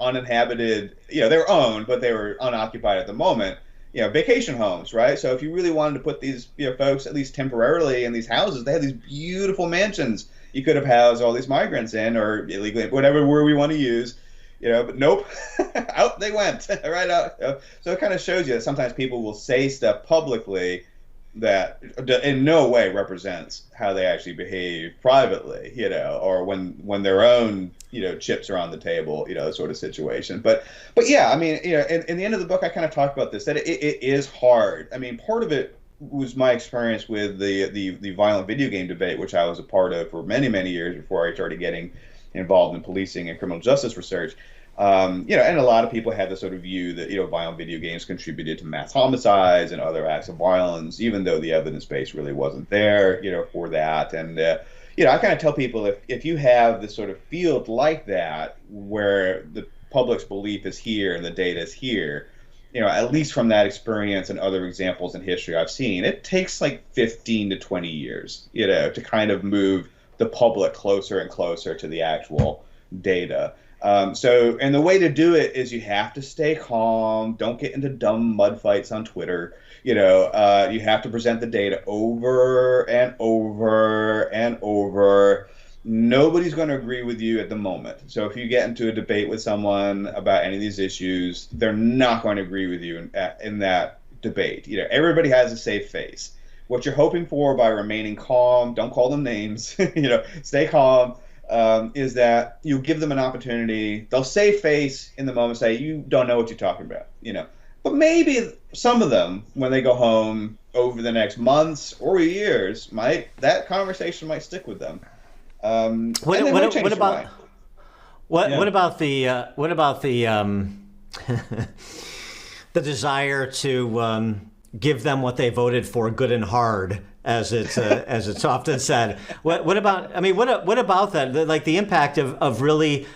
uninhabited, they were owned, but they were unoccupied at the moment, vacation homes, right? So if you really wanted to put these folks, at least temporarily, in these houses, they had these beautiful mansions you could have housed all these migrants in, or illegally, whatever word we want to use, but nope, out they went, right out. So it kind of shows you that sometimes people will say stuff publicly that in no way represents how they actually behave privately, or when their own, chips are on the table, sort of situation. But yeah, I mean, in the end of the book, I kind of talked about this, that it is hard. I mean, part of it was my experience with the violent video game debate, which I was a part of for many, many years before I started getting involved in policing and criminal justice research. And a lot of people had this sort of view that, violent video games contributed to mass homicides and other acts of violence, even though the evidence base really wasn't there, for that. And, I kind of tell people if you have this sort of field like that, where the public's belief is here and the data is here, at least from that experience and other examples in history I've seen, it takes like 15 to 20 years, to kind of move the public closer and closer to the actual data. And the way to do it is you have to stay calm. Don't get into dumb mud fights on Twitter. You have to present the data over and over and over. Nobody's going to agree with you at the moment. So if you get into a debate with someone about any of these issues, they're not going to agree with you in that debate. Everybody has a safe face. What you're hoping for by remaining calm, don't call them names, stay calm. Is that you give them an opportunity. They'll save face in the moment, say, you don't know what you're talking about, But maybe some of them, when they go home over the next months or years, that conversation might stick with them. What about the the desire to give them what they voted for, good and hard, as it's often said? What about that? Like the impact of really,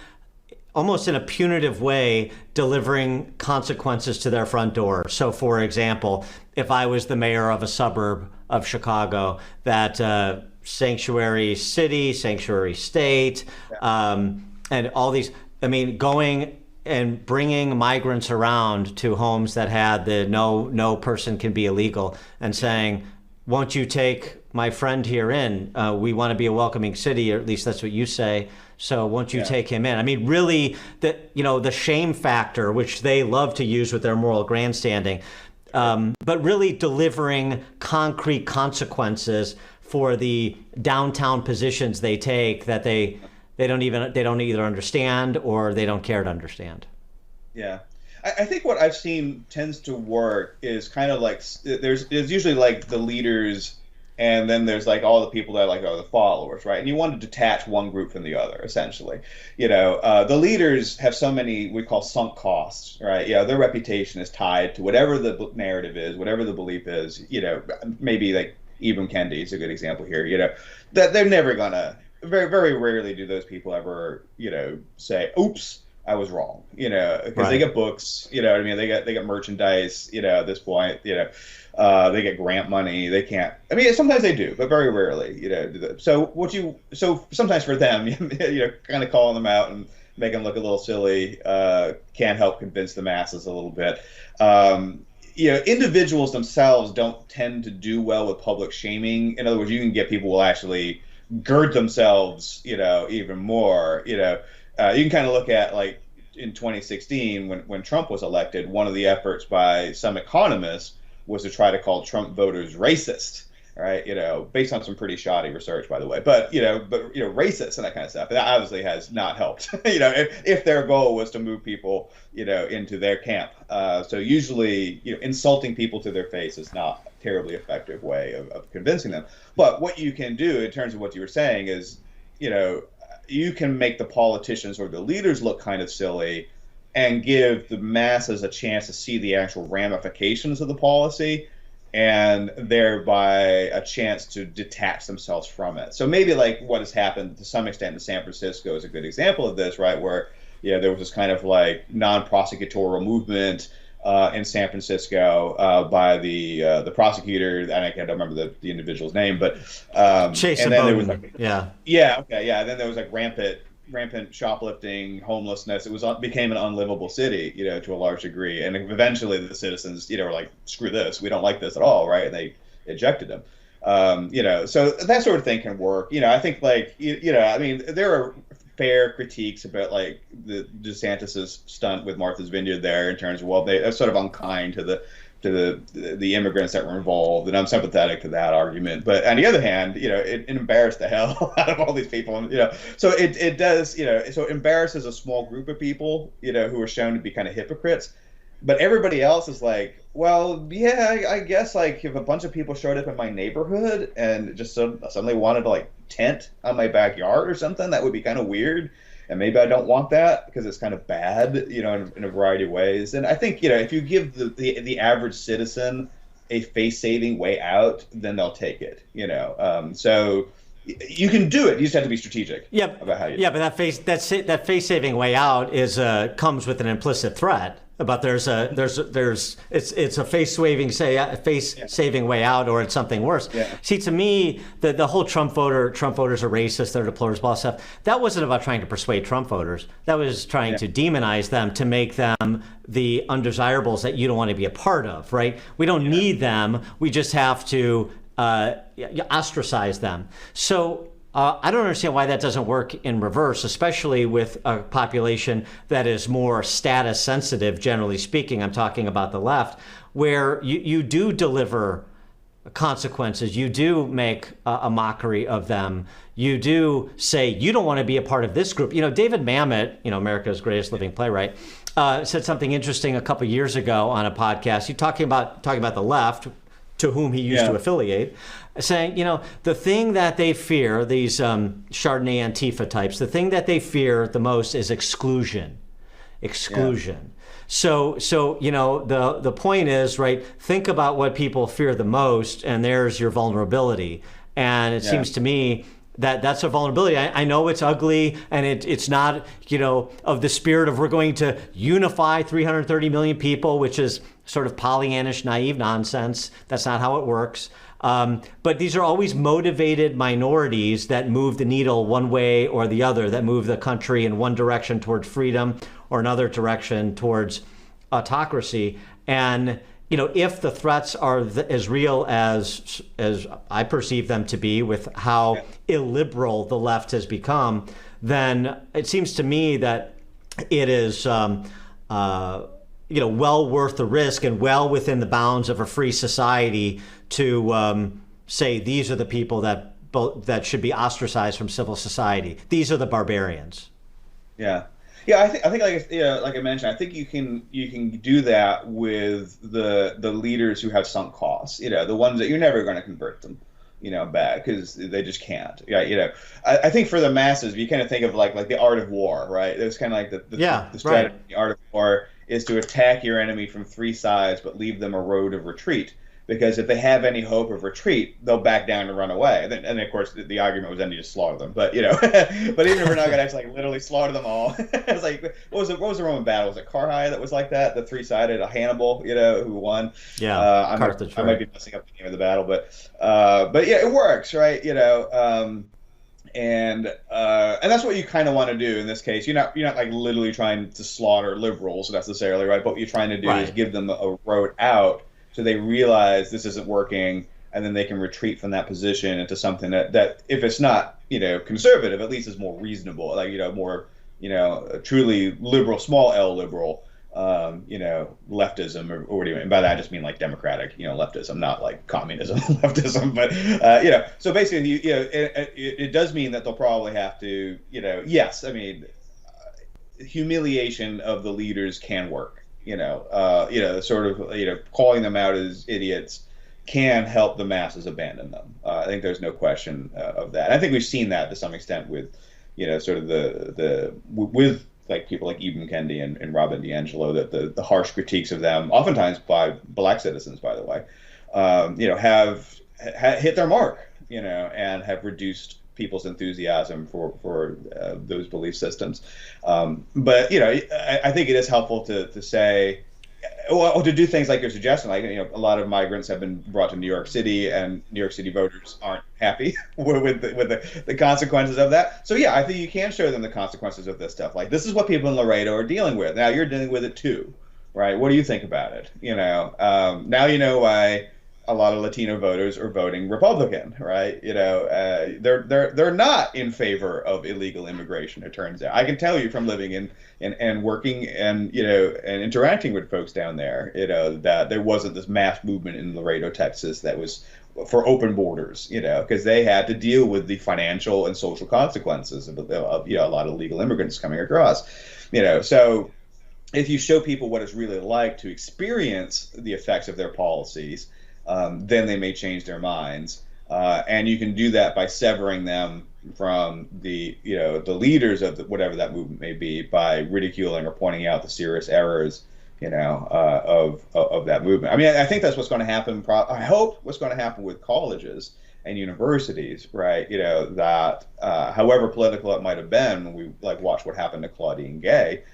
almost in a punitive way, delivering consequences to their front door. So, for example, if I was the mayor of a suburb of Chicago, that sanctuary city, sanctuary state, and all these, going and bringing migrants around to homes that had the no person can be illegal, and saying, won't you take my friend here in? We want to be a welcoming city, or at least that's what you say. So won't you take him in? Really, the shame factor, which they love to use with their moral grandstanding, but really delivering concrete consequences for the downtown positions they take that they don't either understand or they don't care to understand. Yeah. I think what I've seen tends to work is kind of like there's usually like the leaders, and then there's like all the people that are the followers, right? And you want to detach one group from the other, essentially. The leaders have so many we call sunk costs, right? Their reputation is tied to whatever the narrative is, whatever the belief is. Maybe like Ibram Kendi is a good example here. That they're never gonna. Very, very rarely do those people ever, say, "Oops, I was wrong," because they get books, They get merchandise, at this point, they get grant money. They can't. Sometimes they do, but very rarely, do that. So sometimes for them, kind of calling them out and make them look a little silly can help convince the masses a little bit. Individuals themselves don't tend to do well with public shaming. In other words, you can get people who will actually gird themselves, even more, you can kind of look at like in 2016 when Trump was elected, one of the efforts by some economists was to try to call Trump voters racist, right? Based on some pretty shoddy research, by the way, but racist and that kind of stuff. That obviously has not helped. If their goal was to move people, into their camp. So usually, insulting people to their face is not a terribly effective way of convincing them. But what you can do in terms of what you were saying is, you can make the politicians or the leaders look kind of silly and give the masses a chance to see the actual ramifications of the policy and thereby a chance to detach themselves from it. So maybe like what has happened to some extent in San Francisco is a good example of this, right? Where there was this kind of like non-prosecutorial movement in San Francisco by the prosecutor, and I don't remember the individual's name, but Chase and then there was then there was like rampant shoplifting, homelessness. It became an unlivable city, to a large degree, and eventually the citizens, were like, screw this, we don't like this at all, right? And they ejected them. So that sort of thing can work. I think like I mean, there are fair critiques about like the DeSantis's stunt with Martha's Vineyard there in terms of, well, they're sort of unkind to the immigrants that were involved, and I'm sympathetic to that argument. But on the other hand, it embarrassed the hell out of all these people, so it does, so it embarrasses a small group of people, who are shown to be kind of hypocrites. But everybody else is like, well, yeah, I guess like if a bunch of people showed up in my neighborhood and just suddenly wanted to like tent on my backyard or something, that would be kind of weird. And maybe I don't want that because it's kind of bad, in a variety of ways. And I think, if you give the average citizen a face-saving way out, then they'll take it, So you can do it. You just have to be strategic about how you do it. Yeah, but that face-saving way out comes with an implicit threat. But it's a face-saving way out, or it's something worse. Yeah. See, to me, the whole Trump voters are racist, they're deplorers, all stuff. That wasn't about trying to persuade Trump voters. That was trying to demonize them, to make them the undesirables that you don't want to be a part of, right? We don't need them. We just have to ostracize them. So I don't understand why that doesn't work in reverse, especially with a population that is more status sensitive, generally speaking. I'm talking about the left, where you do deliver consequences. You do make a mockery of them. You do say, you don't want to be a part of this group. David Mamet, America's greatest living playwright, said something interesting a couple years ago on a podcast. He's talking about the left, to whom he used to affiliate, saying, the thing that they fear, these Chardonnay Antifa types, the thing that they fear the most is exclusion. So the point is, right, think about what people fear the most, and there's your vulnerability. And it seems to me that's a vulnerability. I know it's ugly, and it's not, of the spirit of we're going to unify 330 million people, which is sort of Pollyannish, naive nonsense. That's not how it works. But these are always motivated minorities that move the needle one way or the other, that move the country in one direction towards freedom or another direction towards autocracy. And if the threats are as real as I perceive them to be, with how illiberal the left has become, then it seems to me that it is well worth the risk and well within the bounds of a free society to say these are the people that should be ostracized from civil society. These are the barbarians. Yeah. Yeah, I think like I mentioned, I think you can do that with the leaders who have sunk costs. The ones that you're never going to convert them, back, because they just can't. Yeah, I think for the masses, you kind of think of like the art of war, right? It's kind of like the strategy. Right. The art of war is to attack your enemy from three sides, but leave them a road of retreat. Because if they have any hope of retreat, they'll back down and run away. And of course, the argument was then you just slaughter them. But but even if we're not going to actually literally slaughter them all, it's like what was the Roman battle? Was it Carrhae that was like that? The three-sided Hannibal, who won? Yeah, Carthage. I might be messing up the name of the battle, but yeah, it works, right? And that's what you kind of want to do in this case. You're not like literally trying to slaughter liberals necessarily, right? But what you're trying to do is give them a road out, so they realize this isn't working, and then they can retreat from that position into something that if it's not, conservative, at least is more reasonable, like, more a truly liberal, small L liberal, leftism, or what do you mean? By that, I just mean like democratic, leftism, not like communism leftism. But, so basically, it does mean that they'll probably have to, yes, I mean, humiliation of the leaders can work, sort of, calling them out as idiots can help the masses abandon them. I think there's no question of that. I think we've seen that to some extent with, sort of with like people like Ibram Kendi and Robin DiAngelo, that the harsh critiques of them, oftentimes by black citizens, by the way, have hit their mark, and have reduced people's enthusiasm for those belief systems. But I think it is helpful to say, well, to do things like you're suggesting, like a lot of migrants have been brought to New York City, and New York City voters aren't happy with the consequences of that. So yeah, I think you can show them the consequences of this stuff. Like, this is what people in Laredo are dealing with. Now you're dealing with it too, right? What do you think about it? Now you know why a lot of Latino voters are voting Republican, right? They're not in favor of illegal immigration. It turns out, I can tell you from living in and working and and interacting with folks down there, that there wasn't this mass movement in Laredo, Texas, that was for open borders, because they had to deal with the financial and social consequences of a lot of illegal immigrants coming across, So if you show people what it's really like to experience the effects of their policies, then they may change their minds, and you can do that by severing them from the leaders of whatever that movement may be, by ridiculing or pointing out the serious errors of that movement. I mean, I think that's what's going to happen. I hope what's going to happen with colleges and universities, right? That however political it might have been, when we watch what happened to Claudine Gay.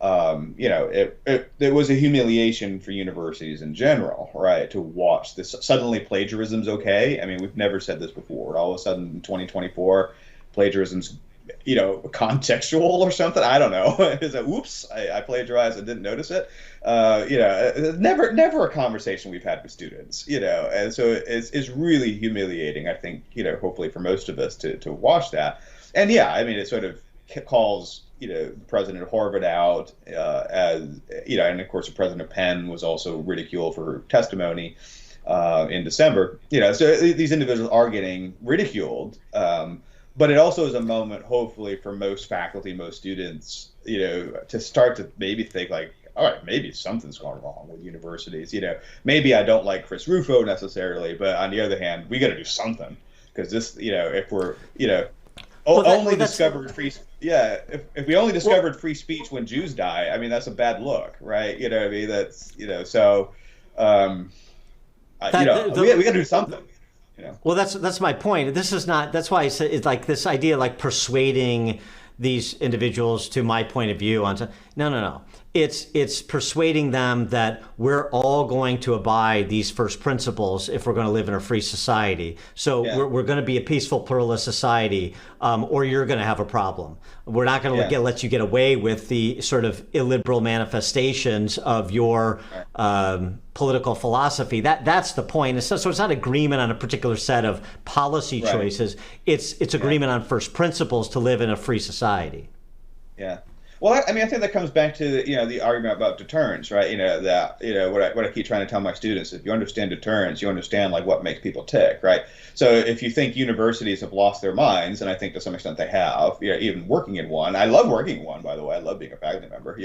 It was a humiliation for universities in general, right? To watch this. Suddenly plagiarism's okay. I mean, we've never said this before. All of a sudden in 2024, plagiarism's, contextual or something. I don't know. Is it, oops, I plagiarized and didn't notice it. Never a conversation we've had with students, and so it's really humiliating, I think, hopefully for most of us to watch that. And yeah, I mean, it sort of calls the president of Harvard out, as and of course the president of Penn was also ridiculed for her testimony in December. So these individuals are getting ridiculed, but it also is a moment, hopefully, for most faculty, most students, to start to maybe think like, all right, maybe something's going wrong with universities. Maybe I don't like Chris Rufo necessarily, but on the other hand, we got to do something, because this, if we're, discovered free. Yeah, if we only discovered free speech when Jews die, I mean, that's a bad look, right? What I mean? That's so. We got to do something. Well, that's my point. This is not. That's why I said it's like this idea, like persuading these individuals to my point of view on. No. It's persuading them that we're all going to abide these first principles if we're going to live in a free society. So we're going to be a peaceful, pluralist society, or you're going to have a problem. We're not going to let you get away with the sort of illiberal manifestations of your political philosophy. That's the point. So it's not agreement on a particular set of policy choices. It's agreement on first principles to live in a free society. Yeah. Well, I mean, I think that comes back to the argument about deterrence, right? What I keep trying to tell my students: if you understand deterrence, you understand what makes people tick, right? So if you think universities have lost their minds, and I think to some extent they have, even working in one. I love working in one, by the way. I love being a faculty member,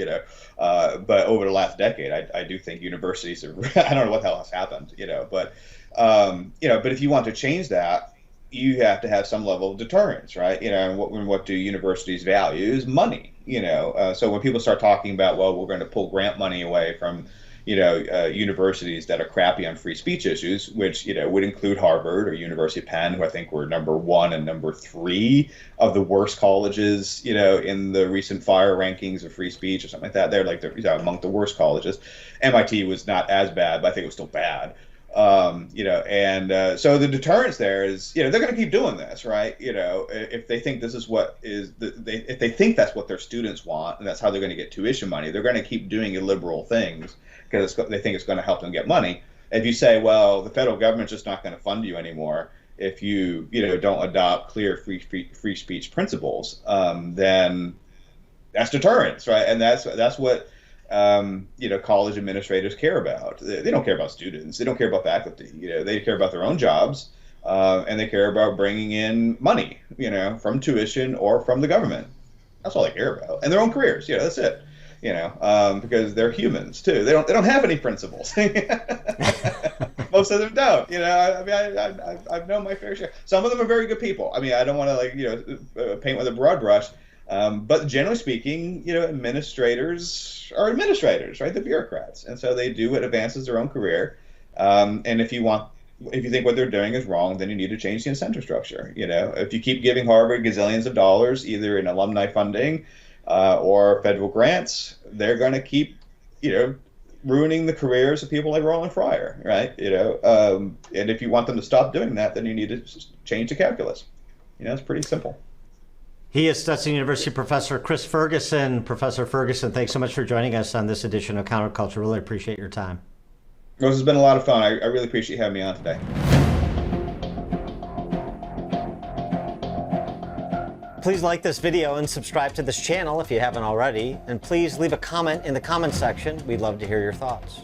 But over the last decade, I do think universities are. I don't know what the hell has happened, But but if you want to change that, you have to have some level of deterrence, right? And what do universities value is money. So when people start talking about, well, we're going to pull grant money away from, universities that are crappy on free speech issues, which, would include Harvard or University of Penn, who I think were number 1 and number 3 of the worst colleges, in the recent FIRE rankings of free speech or something like that. They're among the worst colleges. MIT was not as bad, but I think it was still bad. So the deterrence there is, they're going to keep doing this, right? If they think this is if they think that's what their students want, and that's how they're going to get tuition money, they're going to keep doing illiberal things because they think it's going to help them get money. If you say, well, the federal government's just not going to fund you anymore if you, don't adopt clear free speech principles, then that's deterrence, right? And that's what college administrators care about. They don't care about students. They don't care about faculty. They care about their own jobs, and they care about bringing in money, from tuition or from the government. That's all they care about, and their own careers. That's it. Because they're humans too. They don't have any principles. Most of them don't. I've known my fair share. Some of them are very good people. I mean, I don't want to paint with a broad brush. But generally speaking, administrators are administrators, right? They're bureaucrats, and so they do what advances their own career. And if you think what they're doing is wrong, then you need to change the incentive structure. If you keep giving Harvard gazillions of dollars, either in alumni funding or federal grants, they're going to keep, ruining the careers of people like Roland Fryer, right? And if you want them to stop doing that, then you need to change the calculus. It's pretty simple. He is Stetson University professor Chris Ferguson. Professor Ferguson, thanks so much for joining us on this edition of Counterculture. Really appreciate your time. This has been a lot of fun. I really appreciate you having me on today. Please like this video and subscribe to this channel if you haven't already. And please leave a comment in the comment section. We'd love to hear your thoughts.